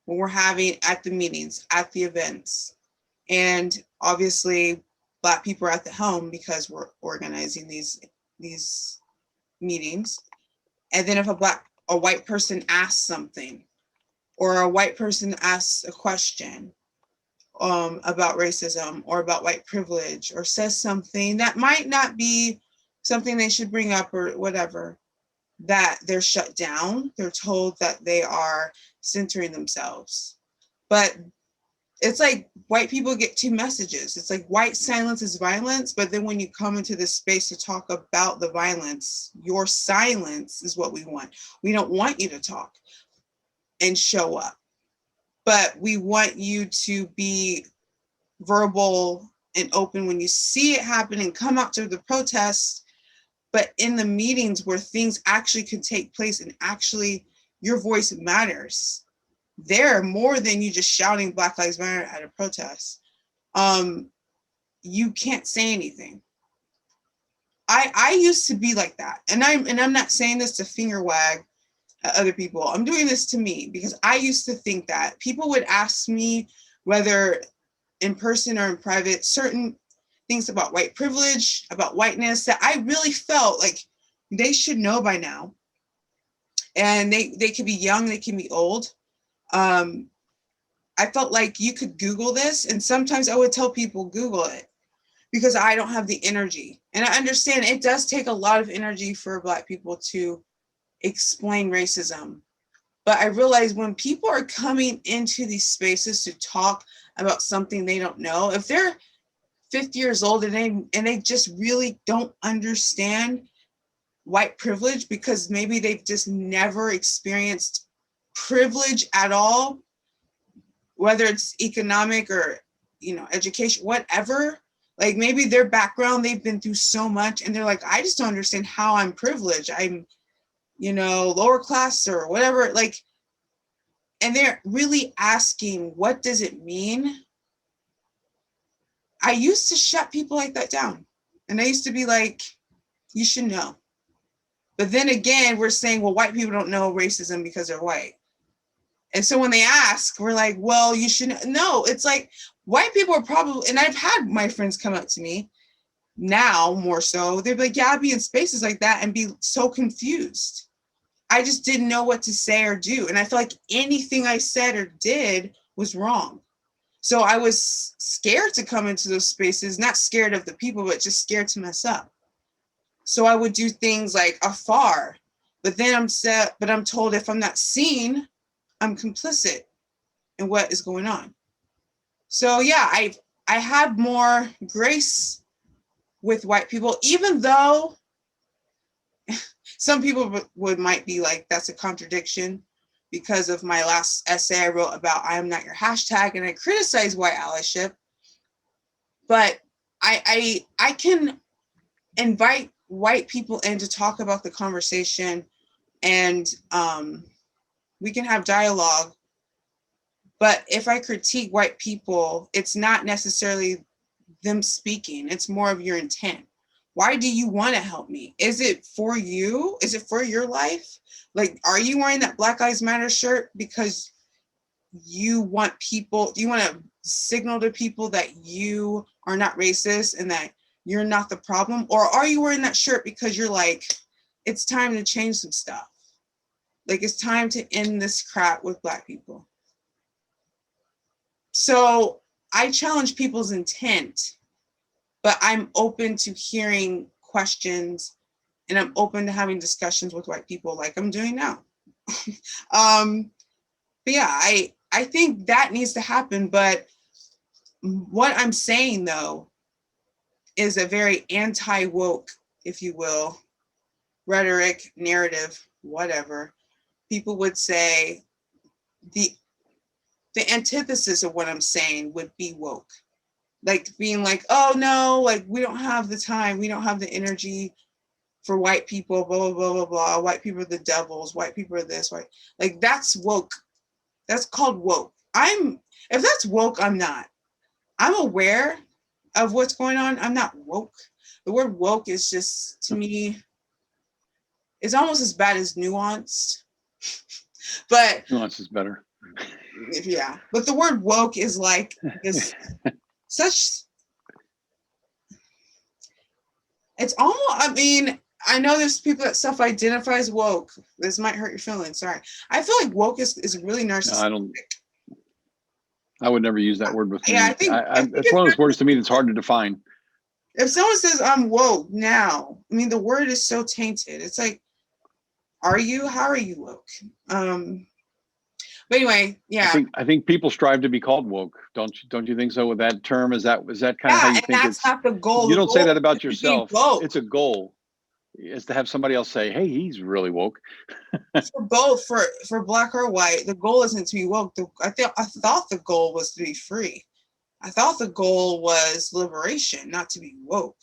[SPEAKER 2] when we're having at the meetings, at the events, and obviously Black people are at the helm because we're organizing these meetings. And then if a white person asks something, or a white person asks a question about racism or about white privilege, or says something that might not be something they should bring up or whatever, that they're shut down. They're told that they are centering themselves. But it's like white people get two messages. It's like white silence is violence, but then when you come into this space to talk about the violence, your silence is what we want. We don't want you to talk and show up, but we want you to be verbal and open when you see it happen and come out to the protests. But in the meetings where things actually could take place and actually your voice matters, there more than you just shouting Black Lives Matter at a protest. You can't say anything. I used to be like that, and I'm not saying this to finger wag at other people. I'm doing this to me because I used to think that people would ask me, whether in person or in private, certain things about white privilege, about whiteness, that I really felt like they should know by now. And they can be young, they can be old. I felt like you could Google this, and sometimes I would tell people, Google it, because I don't have the energy. And I understand it does take a lot of energy for Black people to explain racism. But I realize when people are coming into these spaces to talk about something they don't know, if they're 50 years old and they just really don't understand white privilege, because maybe they've just never experienced privilege at all, whether it's economic or, education, whatever, like maybe their background, they've been through so much and they're like, I just don't understand how I'm privileged. I'm, lower class or whatever, like, and they're really asking, what does it mean? I used to shut people like that down. And I used to be like, you should know. But then again, we're saying, well, white people don't know racism because they're white. And so when they ask, we're like, well, you should know. It's like white people are probably, and I've had my friends come up to me now more so, they're like, yeah, I'd be in spaces like that and be so confused. I just didn't know what to say or do. And I feel like anything I said or did was wrong. So I was scared to come into those spaces, not scared of the people, but just scared to mess up. So I would do things like afar, but then I'm told if I'm not seen, I'm complicit in what is going on. So yeah, I had more grace with white people, even though some people might be like, that's a contradiction, because of my last essay I wrote about I am not your hashtag, and I criticize white allyship. But I can invite white people in to talk about the conversation, and we can have dialogue. But if I critique white people, it's not necessarily them speaking, it's more of your intent. Why do you want to help me? Is it for you? Is it for your life? Like, are you wearing that Black Lives Matter shirt because you want to signal to people that you are not racist and that you're not the problem? Or are you wearing that shirt because you're like, it's time to change some stuff? Like, it's time to end this crap with Black people. So I challenge people's intent, but I'm open to hearing questions, and I'm open to having discussions with white people like I'm doing now. But yeah, I think that needs to happen. But what I'm saying, though, is a very anti-woke, if you will, rhetoric, narrative, whatever. People would say the antithesis of what I'm saying would be woke. Like being like, oh no, like we don't have the time, we don't have the energy for white people, blah, blah, blah, blah, blah. White people are the devils, white people are this, white. Like that's woke. That's called woke. if that's woke, I'm not. I'm aware of what's going on. I'm not woke. The word woke is just, to me, it's almost as bad as nuanced. But
[SPEAKER 1] Nuance is better.
[SPEAKER 2] yeah, but the word woke is like this such, it's almost, I mean, I know there's people that self-identify as woke. This might hurt your feelings. Sorry. I feel like woke is really narcissistic.
[SPEAKER 1] No, I would never use that word with me.
[SPEAKER 2] Yeah, I think
[SPEAKER 1] it's one of those words to me that's hard to define.
[SPEAKER 2] if someone says I'm woke now, I mean, the word is so tainted. It's like, are you? How are you woke? But anyway, yeah.
[SPEAKER 1] I think people strive to be called woke. Don't you think so? With that term, is that kind of how you think
[SPEAKER 2] that's
[SPEAKER 1] it's?
[SPEAKER 2] not the goal.
[SPEAKER 1] You
[SPEAKER 2] The
[SPEAKER 1] don't
[SPEAKER 2] goal
[SPEAKER 1] say that about yourself.
[SPEAKER 2] Woke.
[SPEAKER 1] It's a goal. Is to have somebody else say, "Hey, he's really woke."
[SPEAKER 2] For both, for black or white, the goal isn't to be woke. I thought the goal was to be free. I thought the goal was liberation, not to be woke.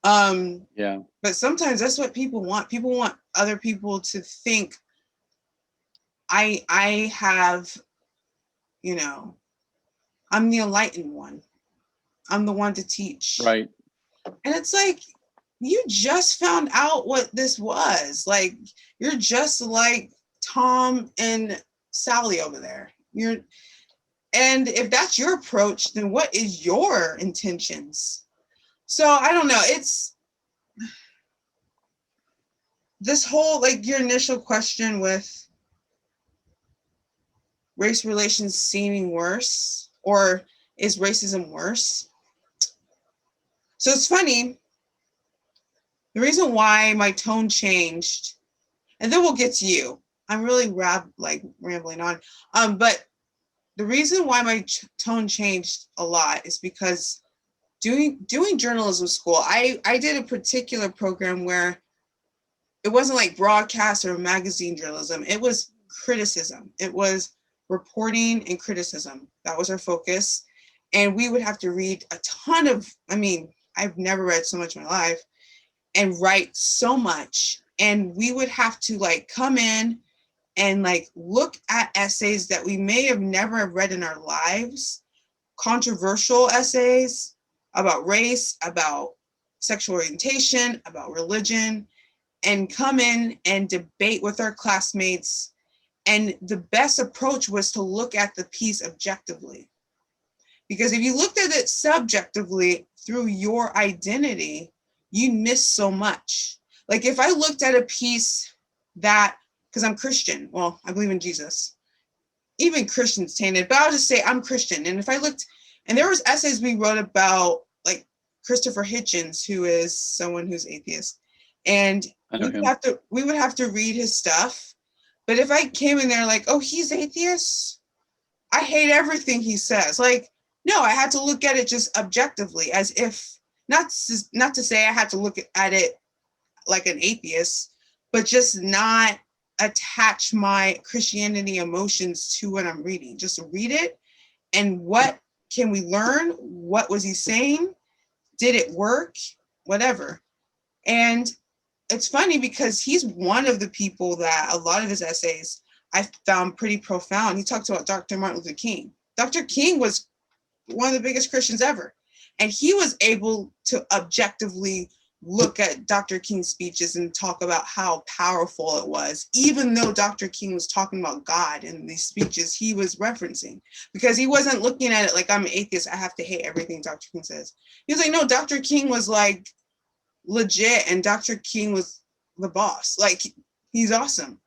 [SPEAKER 1] Yeah.
[SPEAKER 2] But sometimes that's what people want. People want other people to think I have, you know, I'm the enlightened one. I'm the one to teach.
[SPEAKER 1] Right.
[SPEAKER 2] And it's like, you just found out what this was. Like, you're just like Tom and Sally over there. And if that's your approach, then what is your intentions? So I don't know. It's this whole, like, your initial question with race relations seeming worse, or is racism worse? So it's funny. The reason why my tone changed, and then we'll get to you. I'm really rambling on. But the reason why my tone changed a lot is because doing journalism school, I did a particular program where it wasn't like broadcast or magazine journalism. It was criticism. It was reporting and criticism. That was our focus. And we would have to read a ton of, I mean, I've never read so much in my life, and write so much. And we would have to like come in and like look at essays that we may have never read in our lives, controversial essays about race, about sexual orientation, about religion, and come in and debate with our classmates. And the best approach was to look at the piece objectively. Because if you looked at it subjectively through your identity, you miss so much. Like if I looked at a piece that, because I'm Christian, well, I believe in Jesus. Even Christians tainted, but I'll just say I'm Christian. And if I looked, and there was essays we wrote about, like Christopher Hitchens, who is someone who's atheist, and we would have to read his stuff. But if I came in there like, oh, he's atheist, I hate everything he says. Like, no, I had to look at it just objectively, as if not to say I had to look at it like an atheist, but just not attach my Christianity emotions to what I'm reading. Just read it, and what can we learn? What was he saying? Did it work? Whatever. And it's funny because he's one of the people that a lot of his essays I found pretty profound. He talked about Dr. Martin Luther King. Dr. King was one of the biggest Christians ever. And he was able to objectively look at Dr. King's speeches and talk about how powerful it was, even though Dr. King was talking about God in these speeches he was referencing, because he wasn't looking at it like, I'm an atheist, I have to hate everything Dr. King says. He was like, no, Dr. King was like legit, and Dr. King was the boss. Like, he's awesome.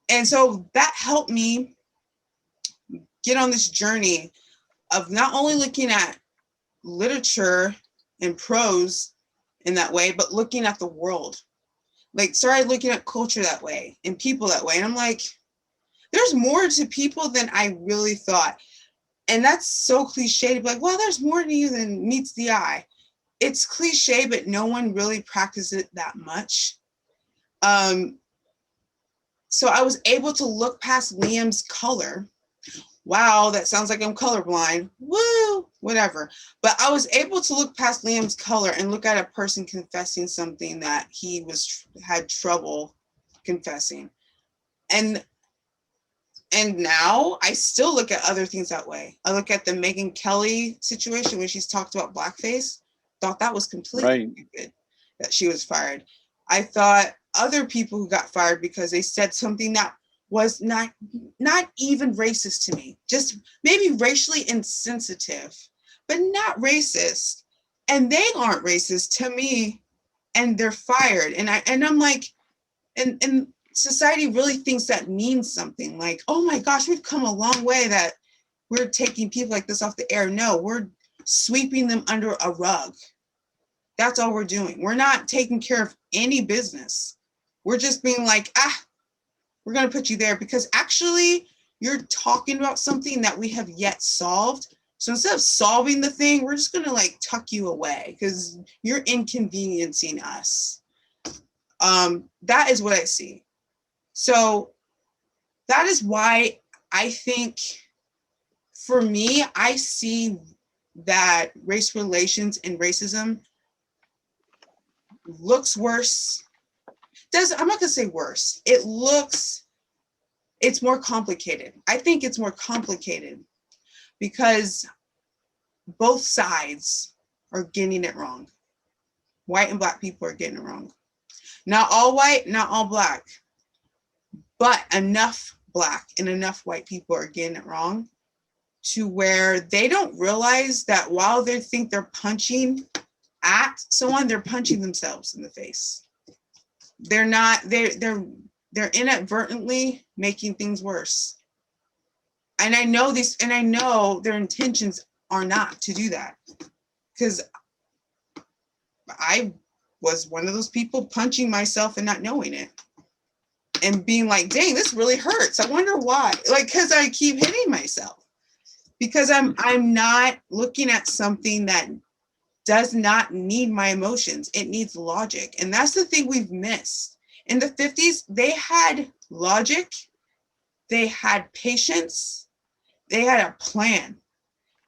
[SPEAKER 2] And so that helped me get on this journey of not only looking at literature and prose in that way, but looking at the world. Like, started looking at culture that way and people that way. And I'm like, there's more to people than I really thought. And that's so cliche to be like, well, there's more to you than meets the eye. It's cliche, but no one really practices it that much. So I was able to look past Liam's color. Wow, that sounds like I'm colorblind. Woo, whatever. But I was able to look past Liam's color and look at a person confessing something that he had trouble confessing. And And now I still look at other things that way. I look at the Megyn Kelly situation when she's talked about blackface, thought that was completely stupid that she was fired. I thought other people who got fired because they said something that was not even racist to me, just maybe racially insensitive, but not racist. And they aren't racist to me, and they're fired. And I'm like, and society really thinks that means something, like, oh my gosh, we've come a long way that we're taking people like this off the air. No, we're sweeping them under a rug. That's all we're doing. We're not taking care of any business. We're just being like, we're going to put you there because actually you're talking about something that we have yet solved. So instead of solving the thing, we're just going to like tuck you away because you're inconveniencing us. That is what I see. So that is why I think, for me, I see that race relations and racism looks worse. I'm not gonna say worse. It's more complicated. I think it's more complicated because both sides are getting it wrong. White and black people are getting it wrong. Not all white, not all black, but enough black and enough white people are getting it wrong to where they don't realize that while they think they're punching at someone, they're punching themselves in the face. They're inadvertently making things worse. And I know their intentions are not to do that, because I was one of those people punching myself and not knowing it and being like, dang, this really hurts. I wonder why. Like, because I keep hitting myself because I'm not looking at something that does not need my emotions. It needs logic. And that's the thing we've missed. In the 50s, they had logic, they had patience, they had a plan,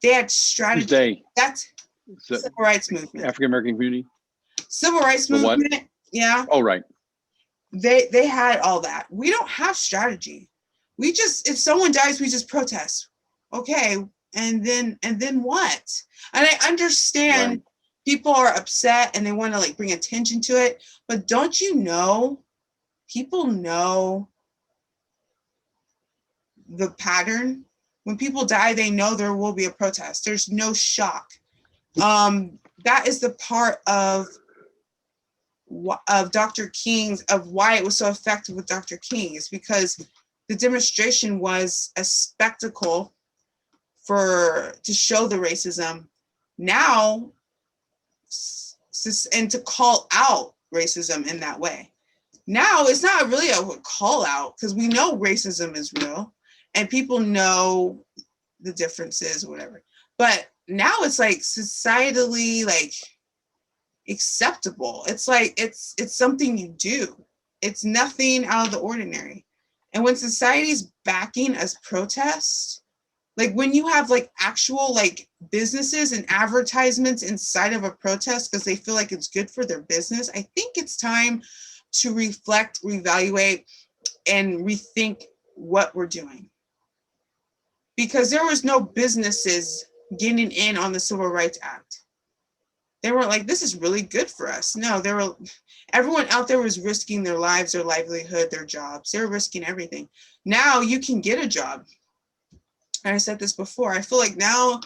[SPEAKER 2] they had strategy. That's civil rights movement.
[SPEAKER 1] African American community.
[SPEAKER 2] Civil rights movement. What? Yeah.
[SPEAKER 1] Oh, right.
[SPEAKER 2] They had all that. We don't have strategy. We just, if someone dies, we just protest. Okay. And then what? And I understand people are upset and they want to like bring attention to it, but don't you know, people know the pattern. When people die, they know there will be a protest. There's no shock. That is the part of Dr. King's, of why it was so effective with Dr. King, is because the demonstration was a spectacle to show the racism. Now, and to call out racism in that way. Now it's not really a call out because we know racism is real and people know the differences, whatever. But now it's like societally like acceptable. It's like it's something you do. It's nothing out of the ordinary. And when society's backing as protest, like when you have like actual like businesses and advertisements inside of a protest because they feel like it's good for their business, I think it's time to reflect, reevaluate, and rethink what we're doing. Because there was no businesses getting in on the Civil Rights Act. They weren't like, this is really good for us. No, everyone out there was risking their lives, their livelihood, their jobs. They were risking everything. Now you can get a job. And I said this before, I feel like now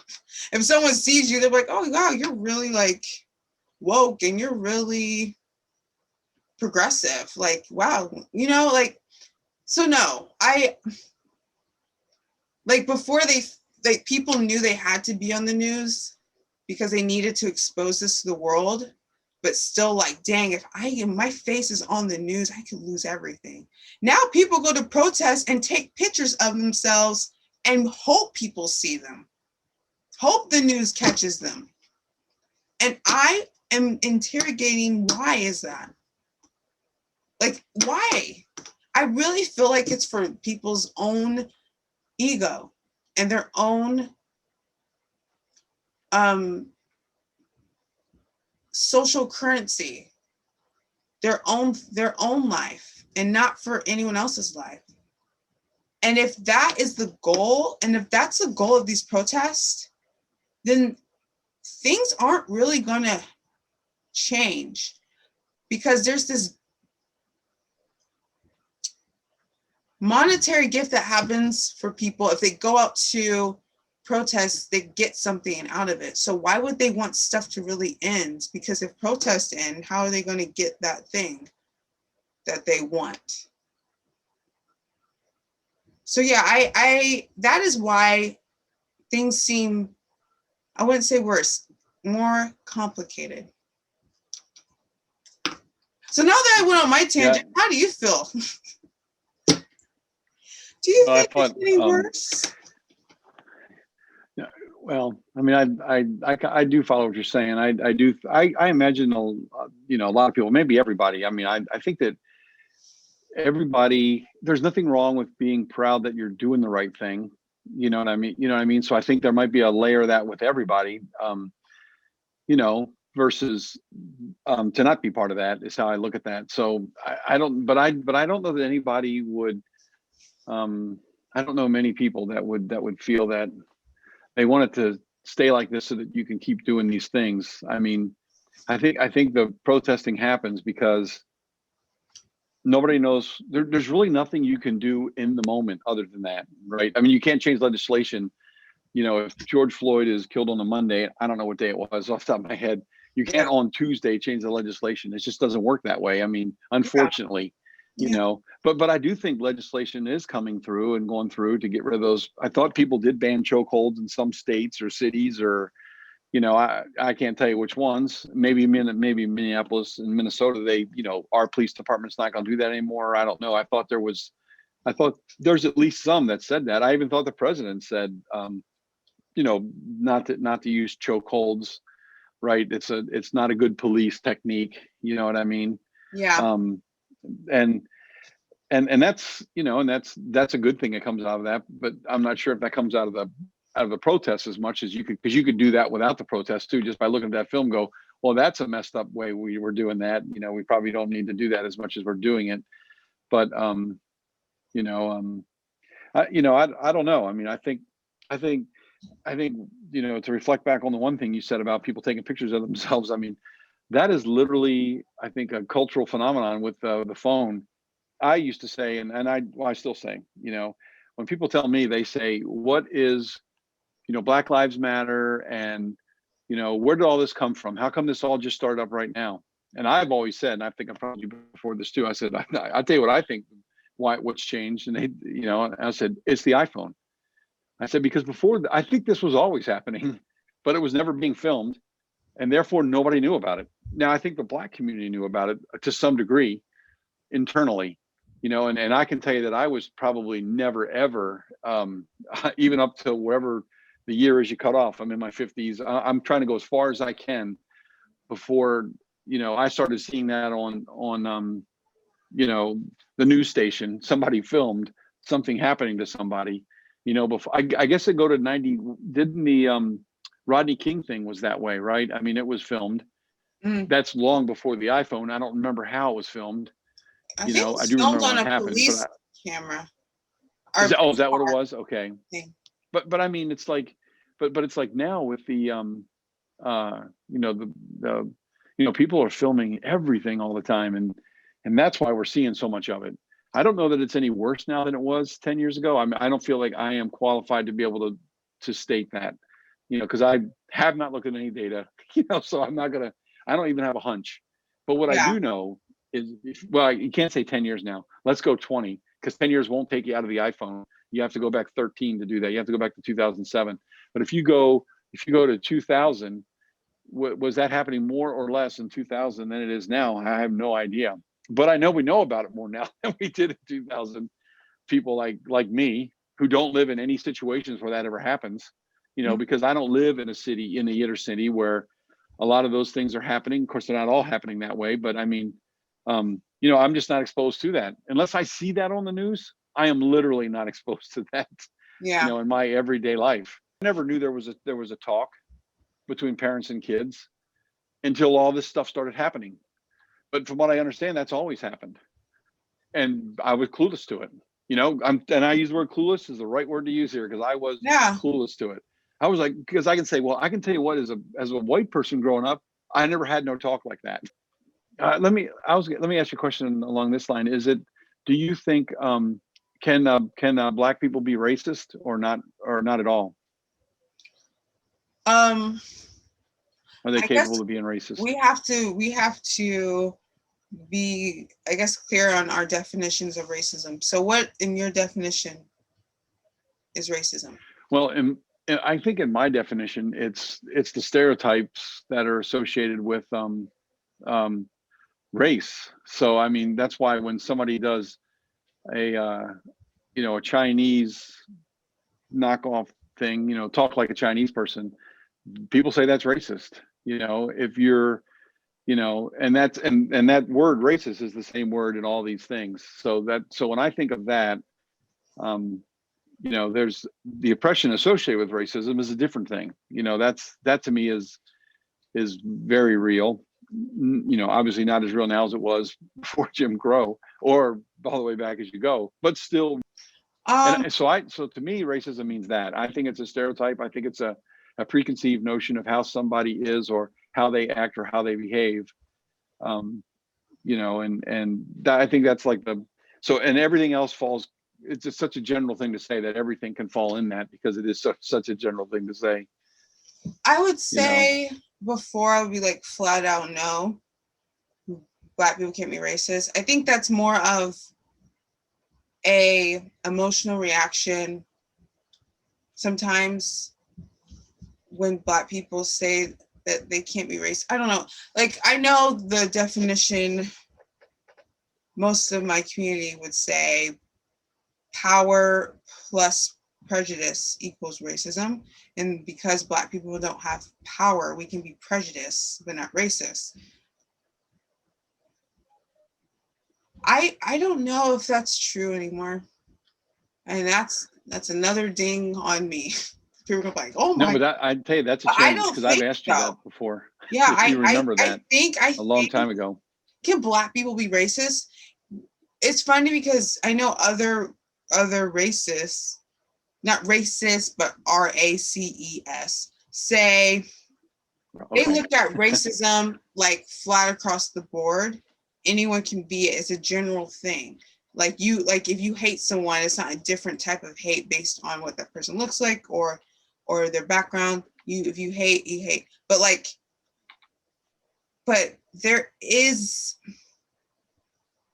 [SPEAKER 2] if someone sees you, they're like, oh wow, you're really like woke and you're really progressive. Like, wow, you know, like, so no, like before people knew they had to be on the news because they needed to expose this to the world, but still like, dang, if my face is on the news, I could lose everything. Now people go to protest and take pictures of themselves and hope people see them, hope the news catches them. And I am interrogating, why is that? Like, why? I really feel like it's for people's own ego and their own social currency, their own life, and not for anyone else's life. And if that is the goal, and if that's the goal of these protests, then things aren't really going to change, because there's this monetary gift that happens for people. If they go out to protest, they get something out of it. So why would they want stuff to really end? Because if protests end, how are they going to get that thing that they want? So yeah, I that is why things seem, I wouldn't say worse, more complicated. So now that I went on my tangent, how do you feel? Do you think it's getting worse?
[SPEAKER 1] Well, I mean, I do follow what you're saying. I imagine, a lot of people, maybe everybody. I mean, I think that everybody, there's nothing wrong with being proud that you're doing the right thing. You know what I mean? You know what I mean? So I think there might be a layer of that with everybody, versus to not be part of that is how I look at that. So I don't know that anybody would, I don't know many people that would feel that they want it to stay like this so that you can keep doing these things. I mean, I think the protesting happens because nobody knows. There's really nothing you can do in the moment other than that, right? I mean, you can't change legislation. If George Floyd is killed on a Monday, I don't know what day it was off the top of my head. You can't on Tuesday change the legislation. It just doesn't work that way. I mean, unfortunately, but I do think legislation is coming through and going through to get rid of those. I thought people did ban chokeholds in some states or cities, or I can't tell you which ones. Maybe Minneapolis and Minnesota, they our police department's not going to do that anymore. I don't know. I thought there's at least some that said that. I even thought the president said not to use chokeholds, right? It's not a good police technique. You know what I mean?
[SPEAKER 2] Yeah.
[SPEAKER 1] And that's that's a good thing that comes out of that. But I'm not sure if that comes out of the protests as much as you could, because you could do that without the protests too, just by looking at that film. Go, well, that's a messed up way we were doing that. We probably don't need to do that as much as we're doing it. But I don't know. I mean, I think to reflect back on the one thing you said about people taking pictures of themselves. I mean, that is literally, I think, a cultural phenomenon with the phone. I used to say, and I still say, when people tell me, they say, what is, Black Lives Matter, and, where did all this come from? How come this all just started up right now? And I've always said, and I think I've told you before this too, I said, I'll tell you what I think, what's changed. And they, I said, it's the iPhone. I said, because before, I think this was always happening, but it was never being filmed, and therefore nobody knew about it. Now, I think the Black community knew about it to some degree internally, and I can tell you that I was probably never, ever, even up to wherever the year is you cut off. I'm in my 50s. I'm trying to go as far as I can before, I started seeing that on the news station, somebody filmed something happening to somebody. Before I guess it go to 90. Didn't the Rodney King thing was that way, right? I mean, it was filmed. That's long before the iPhone. I don't remember how it was filmed.
[SPEAKER 2] I think it was filmed on a police camera.
[SPEAKER 1] Is that what it was? Okay. But I mean, it's like, but it's like now with the people are filming everything all the time, and that's why we're seeing so much of it. I don't know that it's any worse now than it was 10 years ago. I don't feel like I am qualified to be able to state that, because I have not looked at any data, so I don't even have a hunch. But what I do know is, well, you can't say 10 years now. Let's go 20, because 10 years won't take you out of the iPhone. You have to go back 13 to do that. You have to go back to 2007. But if you go to 2000, was that happening more or less in 2000 than it is now? I have no idea. But I know we know about it more now than we did in 2000. People like me, who don't live in any situations where that ever happens, because I don't live in a city, in the inner city, where a lot of those things are happening. Of course, they're not all happening that way, but I mean, I'm just not exposed to that. Unless I see that on the news, I am literally not exposed to that, in my everyday life. I never knew there was a talk between parents and kids until all this stuff started happening. But from what I understand, that's always happened. And I was clueless to it. And I use the word clueless is the right word to use here, because I was
[SPEAKER 2] Yeah.
[SPEAKER 1] clueless to it. I was like, because I can say, well, I can tell you what, as a white person growing up, I never had no talk like that. Let me ask you a question along this line. Do you think, can Black people be racist or not at all?
[SPEAKER 2] Um,
[SPEAKER 1] Are they
[SPEAKER 2] I guess
[SPEAKER 1] capable of being racist?
[SPEAKER 2] we have to be, I guess, clear on our definitions of racism. So what in your definition is racism?
[SPEAKER 1] Well, I think in my definition, it's the stereotypes that are associated with race. So I mean, that's why when somebody does a Chinese knockoff thing, talk like a Chinese person, people say that's racist. If you're, and that word racist is the same word in all these things. So when I think of that, there's the oppression associated with racism is a different thing. That to me is very real. Obviously not as real now as it was before Jim Crow, or all the way back as you go, but still. So to me, racism means that. I think it's a stereotype. I think it's a preconceived notion of how somebody is, or how they act, or how they behave. And that, I think that's like and everything else falls. It's just such a general thing to say that everything can fall in that, because it is such a general thing to say.
[SPEAKER 2] I would say before I would be like flat out no, Black people can't be racist. I think that's more of a emotional reaction sometimes when Black people say that they can't be racist. I don't know. Like, I know the definition, most of my community would say power plus prejudice equals racism. And because Black people don't have power, we can be prejudiced but not racist. I don't know if that's true anymore. And that's another ding on me. People are like, oh my.
[SPEAKER 1] No, but I'd tell you that's a change, because I've asked you that before.
[SPEAKER 2] Yeah,
[SPEAKER 1] if you remember
[SPEAKER 2] I think
[SPEAKER 1] a long time ago.
[SPEAKER 2] Can Black people be racist? It's funny because I know other racists, not racist, but RACES, say they look at racism like flat across the board. Anyone can be it. It's a general thing. Like if you hate someone, it's not a different type of hate based on what that person looks like or their background. If you hate, you hate. But there is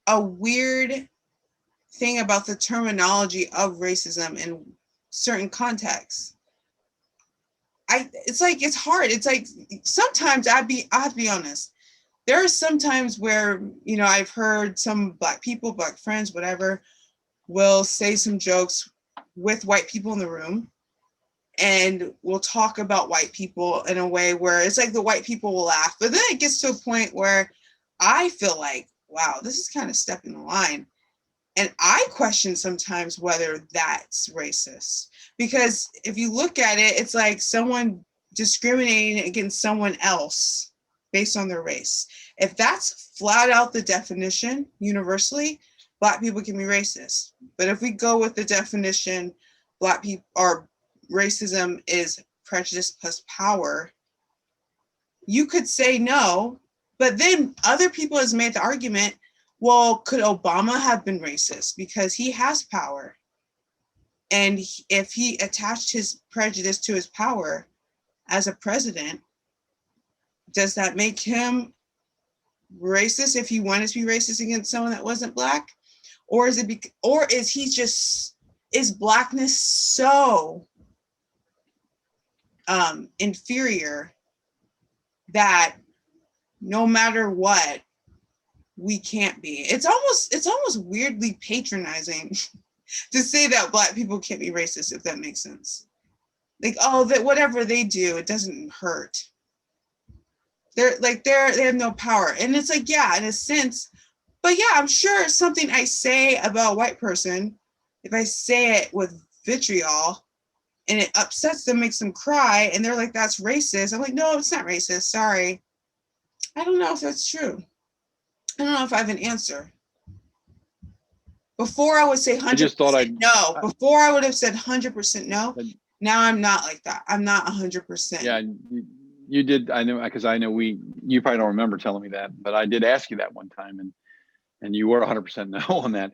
[SPEAKER 2] a weird thing about the terminology of racism in certain contexts. It's hard. It's like sometimes I have to be honest. There are some times where, I've heard some Black people, Black friends, whatever, will say some jokes with white people in the room, and we'll talk about white people in a way where it's like the white people will laugh. But then it gets to a point where I feel like, wow, this is kind of stepping the line. And I question sometimes whether that's racist. Because if you look at it, it's like someone discriminating against someone else based on their race. If that's flat out the definition universally, Black people can be racist. But if we go with the definition, Black people or racism is prejudice plus power, you could say no, but then other people has made the argument, well, could Obama have been racist because he has power? And if he attached his prejudice to his power as a president, does that make him racist if he wanted to be racist against someone that wasn't Black? Or is Blackness so inferior that no matter what, we can't be? It's almost weirdly patronizing to say that Black people can't be racist, if that makes sense. Like, oh, that whatever they do, it doesn't hurt. They have no power. And it's like, yeah, in a sense, but yeah, I'm sure something I say about a white person, if I say it with vitriol and it upsets them, makes them cry, and they're like, that's racist. I'm like, no, it's not racist. Sorry. I don't know if that's true. I don't know if I have an answer. Before I would say 100%
[SPEAKER 1] I just thought
[SPEAKER 2] no. Before I would have said 100% no. Now I'm not like that. I'm not 100%.
[SPEAKER 1] Yeah, you did. I know, because I know you probably don't remember telling me that, but I did ask you that one time, and you were 100% no on that.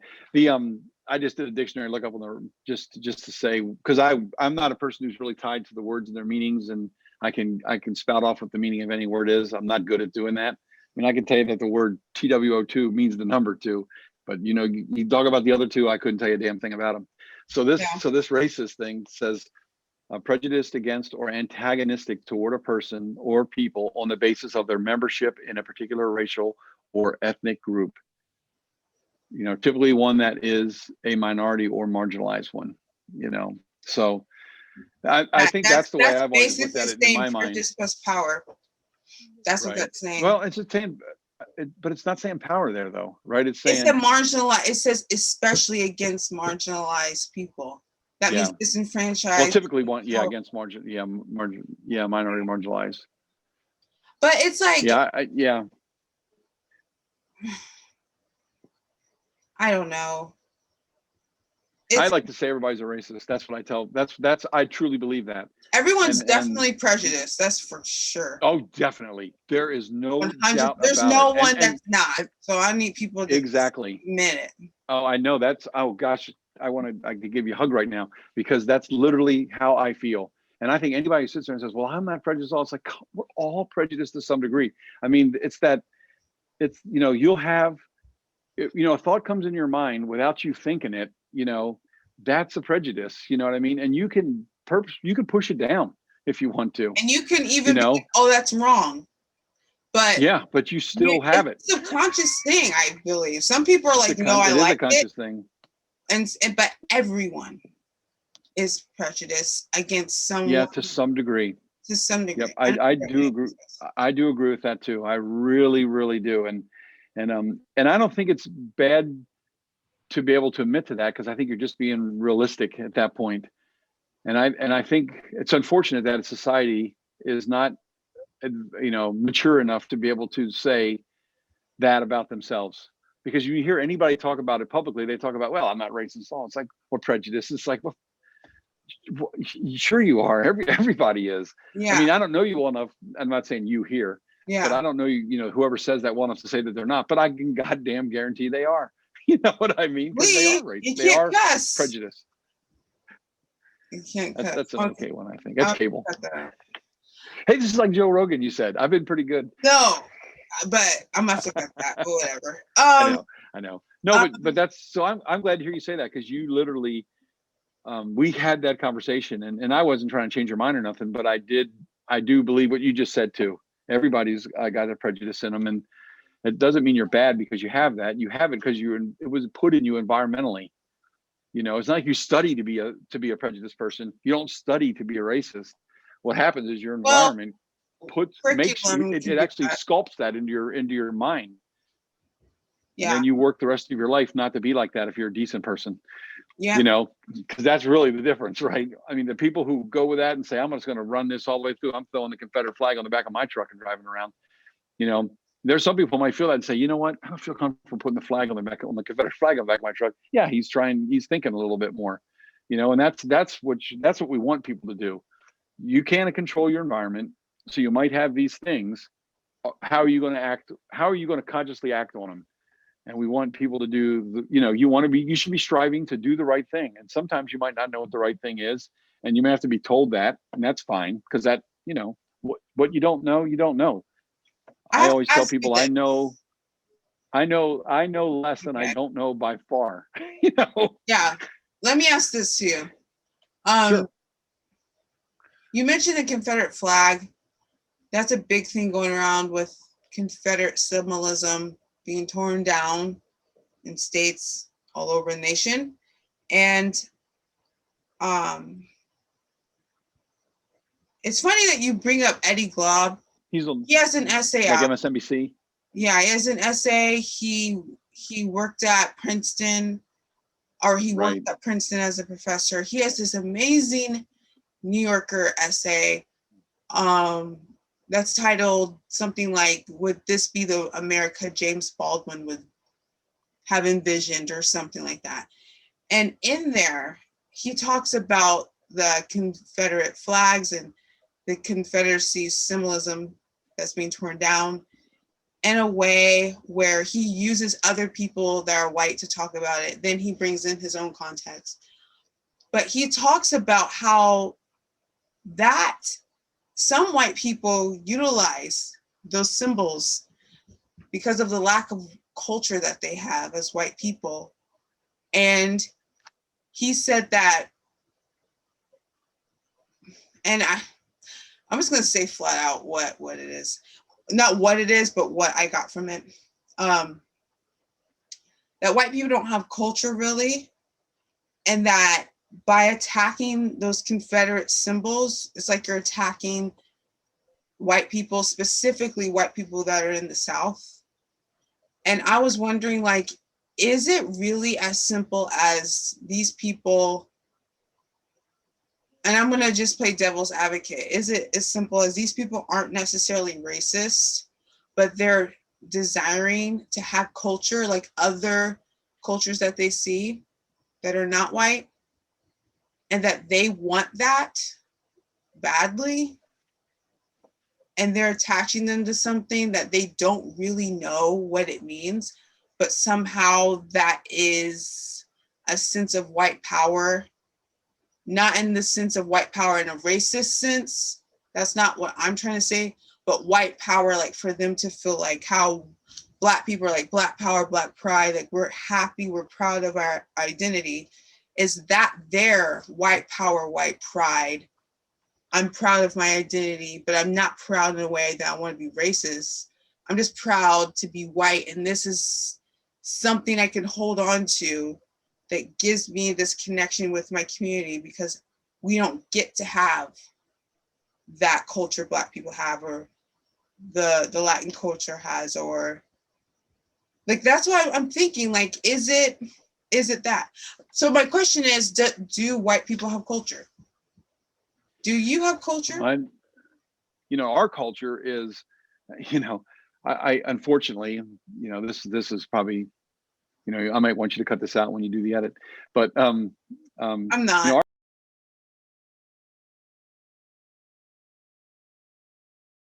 [SPEAKER 1] I just did a dictionary lookup on the just to say, because I'm not a person who's really tied to the words and their meanings, and I can spout off what the meaning of any word is. I'm not good at doing that. I mean, I can tell you that the word TWO2 means the number 2, but you talk about the other 2, I couldn't tell you a damn thing about them. So this racist thing says prejudiced against or antagonistic toward a person or people on the basis of their membership in a particular racial or ethnic group. Typically one that is a minority or marginalized one. So I think that's the way I've always looked at it in my mind.
[SPEAKER 2] Prejudice plus power. That's right. What that's saying.
[SPEAKER 1] Well, it's just saying, but it's not saying power there, though, right? It's saying
[SPEAKER 2] it's a marginalized. It says especially against marginalized people. That means disenfranchised.
[SPEAKER 1] Well, typically against minority marginalized.
[SPEAKER 2] But it's like I don't know.
[SPEAKER 1] I like to say everybody's a racist. That's what I tell. That's I truly believe that.
[SPEAKER 2] Everyone's definitely prejudiced. That's for sure.
[SPEAKER 1] Oh, definitely. There is no doubt.
[SPEAKER 2] There's no one that's not. So I need people to
[SPEAKER 1] exactly
[SPEAKER 2] admit it.
[SPEAKER 1] Oh, I know. Oh gosh, I could give you a hug right now, because that's literally how I feel. And I think anybody who sits there and says, "Well, I'm not prejudiced," it's like we're all prejudiced to some degree. I mean, you'll have. A thought comes in your mind without you thinking it, that's a prejudice, you know what I mean? And you can push it down if you want to.
[SPEAKER 2] And you can even be, oh, that's wrong. But
[SPEAKER 1] but you still have it.
[SPEAKER 2] It's a subconscious thing, I believe. Some people are like, no, I like it. It is a conscious thing. But everyone is prejudiced against someone.
[SPEAKER 1] Yeah, to some degree.
[SPEAKER 2] To some degree.
[SPEAKER 1] Yep, I do agree. I do agree with that too. I really, really do. And I don't think it's bad to be able to admit to that, because I think you're just being realistic at that point. And I think it's unfortunate that society is not, mature enough to be able to say that about themselves. Because you hear anybody talk about it publicly, they talk about, well, I'm not racist at all. It's like, what prejudice? It's like, well, sure you are. Everybody is. Yeah. I mean, I don't know you well enough. I'm not saying you here. Yeah. But I don't know whoever says that well enough to say that they're not, but I can goddamn guarantee they are. You know what I mean? Because they are racist. They are prejudiced.
[SPEAKER 2] You can't cuss.
[SPEAKER 1] That's an okay one, I think. That's cable. Hey, this is like Joe Rogan, you said. I've been pretty good.
[SPEAKER 2] No, but I'm not forget that, but whatever.
[SPEAKER 1] I know. No, but that's, so I'm glad to hear you say that, because you literally, we had that conversation, and I wasn't trying to change your mind or nothing, but I do believe what you just said too. Everybody's got a prejudice in them, and it doesn't mean you're bad because you have that. You have it because it was put in you environmentally. It's not like you study to be a prejudiced person. You don't study to be a racist. What happens is your environment makes you, it actually sculpts that into your mind. Yeah. And then you work the rest of your life not to be like that if you're a decent person. Yeah. Because that's really the difference, right? I mean, the people who go with that and say, I'm just going to run this all the way through, I'm throwing the Confederate flag on the back of my truck and driving around. There's some people might feel that and say, you know what? I don't feel comfortable putting the flag on the Confederate flag on the back of my truck. Yeah, he's thinking a little bit more, and that's what we want people to do. You can't control your environment. So you might have these things. How are you going to act? How are you going to consciously act on them? And we want people to do, you should be striving to do the right thing. And sometimes you might not know what the right thing is, and you may have to be told that, and that's fine, because that, what you don't know, you don't know. I always tell people I know less than I don't know by far.
[SPEAKER 2] Yeah. Let me ask this to you.
[SPEAKER 1] Sure.
[SPEAKER 2] You mentioned the Confederate flag. That's a big thing going around with Confederate symbolism being torn down in states all over the nation. And it's funny that you bring up Eddie Glaude. He has an essay
[SPEAKER 1] like out. MSNBC.
[SPEAKER 2] Yeah, he has an essay. He worked at Princeton, or he worked at Princeton as a professor. He has this amazing New Yorker essay that's titled something like, "Would this be the America James Baldwin would have envisioned or something like that. And in there, he talks about the Confederate flags and the Confederacy symbolism that's being torn down in a way where he uses other people that are white to talk about it. Then he brings in his own context. But he talks about how that some white people utilize those symbols because of the lack of culture that they have as white people. And he said that, and I'm just going to say flat out what it is. Not what it is, but what I got from it. That white people don't have culture really, and that by attacking those Confederate symbols, it's like you're attacking white people, specifically white people that are in the South. And I was wondering, like, is it really as simple as these people, and I'm going to just play devil's advocate, is it as simple as these people aren't necessarily racist, but they're desiring to have culture like other cultures that they see that are not white, and that they want that badly, and they're attaching them to something that they don't really know what it means, but somehow that is a sense of white power, not in the sense of white power in a racist sense. That's not what I'm trying to say, but white power, like for them to feel like how Black people are like Black power, Black pride, like we're happy, we're proud of our identity. Is that their white power, white pride? I'm proud of my identity, but I'm not proud in a way that I want to be racist. I'm just proud to be white, and this is something I can hold on to that gives me this connection with my community, because we don't get to have that culture Black people have, or the Latin culture has, or like, that's why I'm thinking, like, is it that? So my question is, do white people have culture? Do you have culture?
[SPEAKER 1] Our culture is, I unfortunately, this is probably, I might want you to cut this out when you do the edit, but
[SPEAKER 2] I'm not.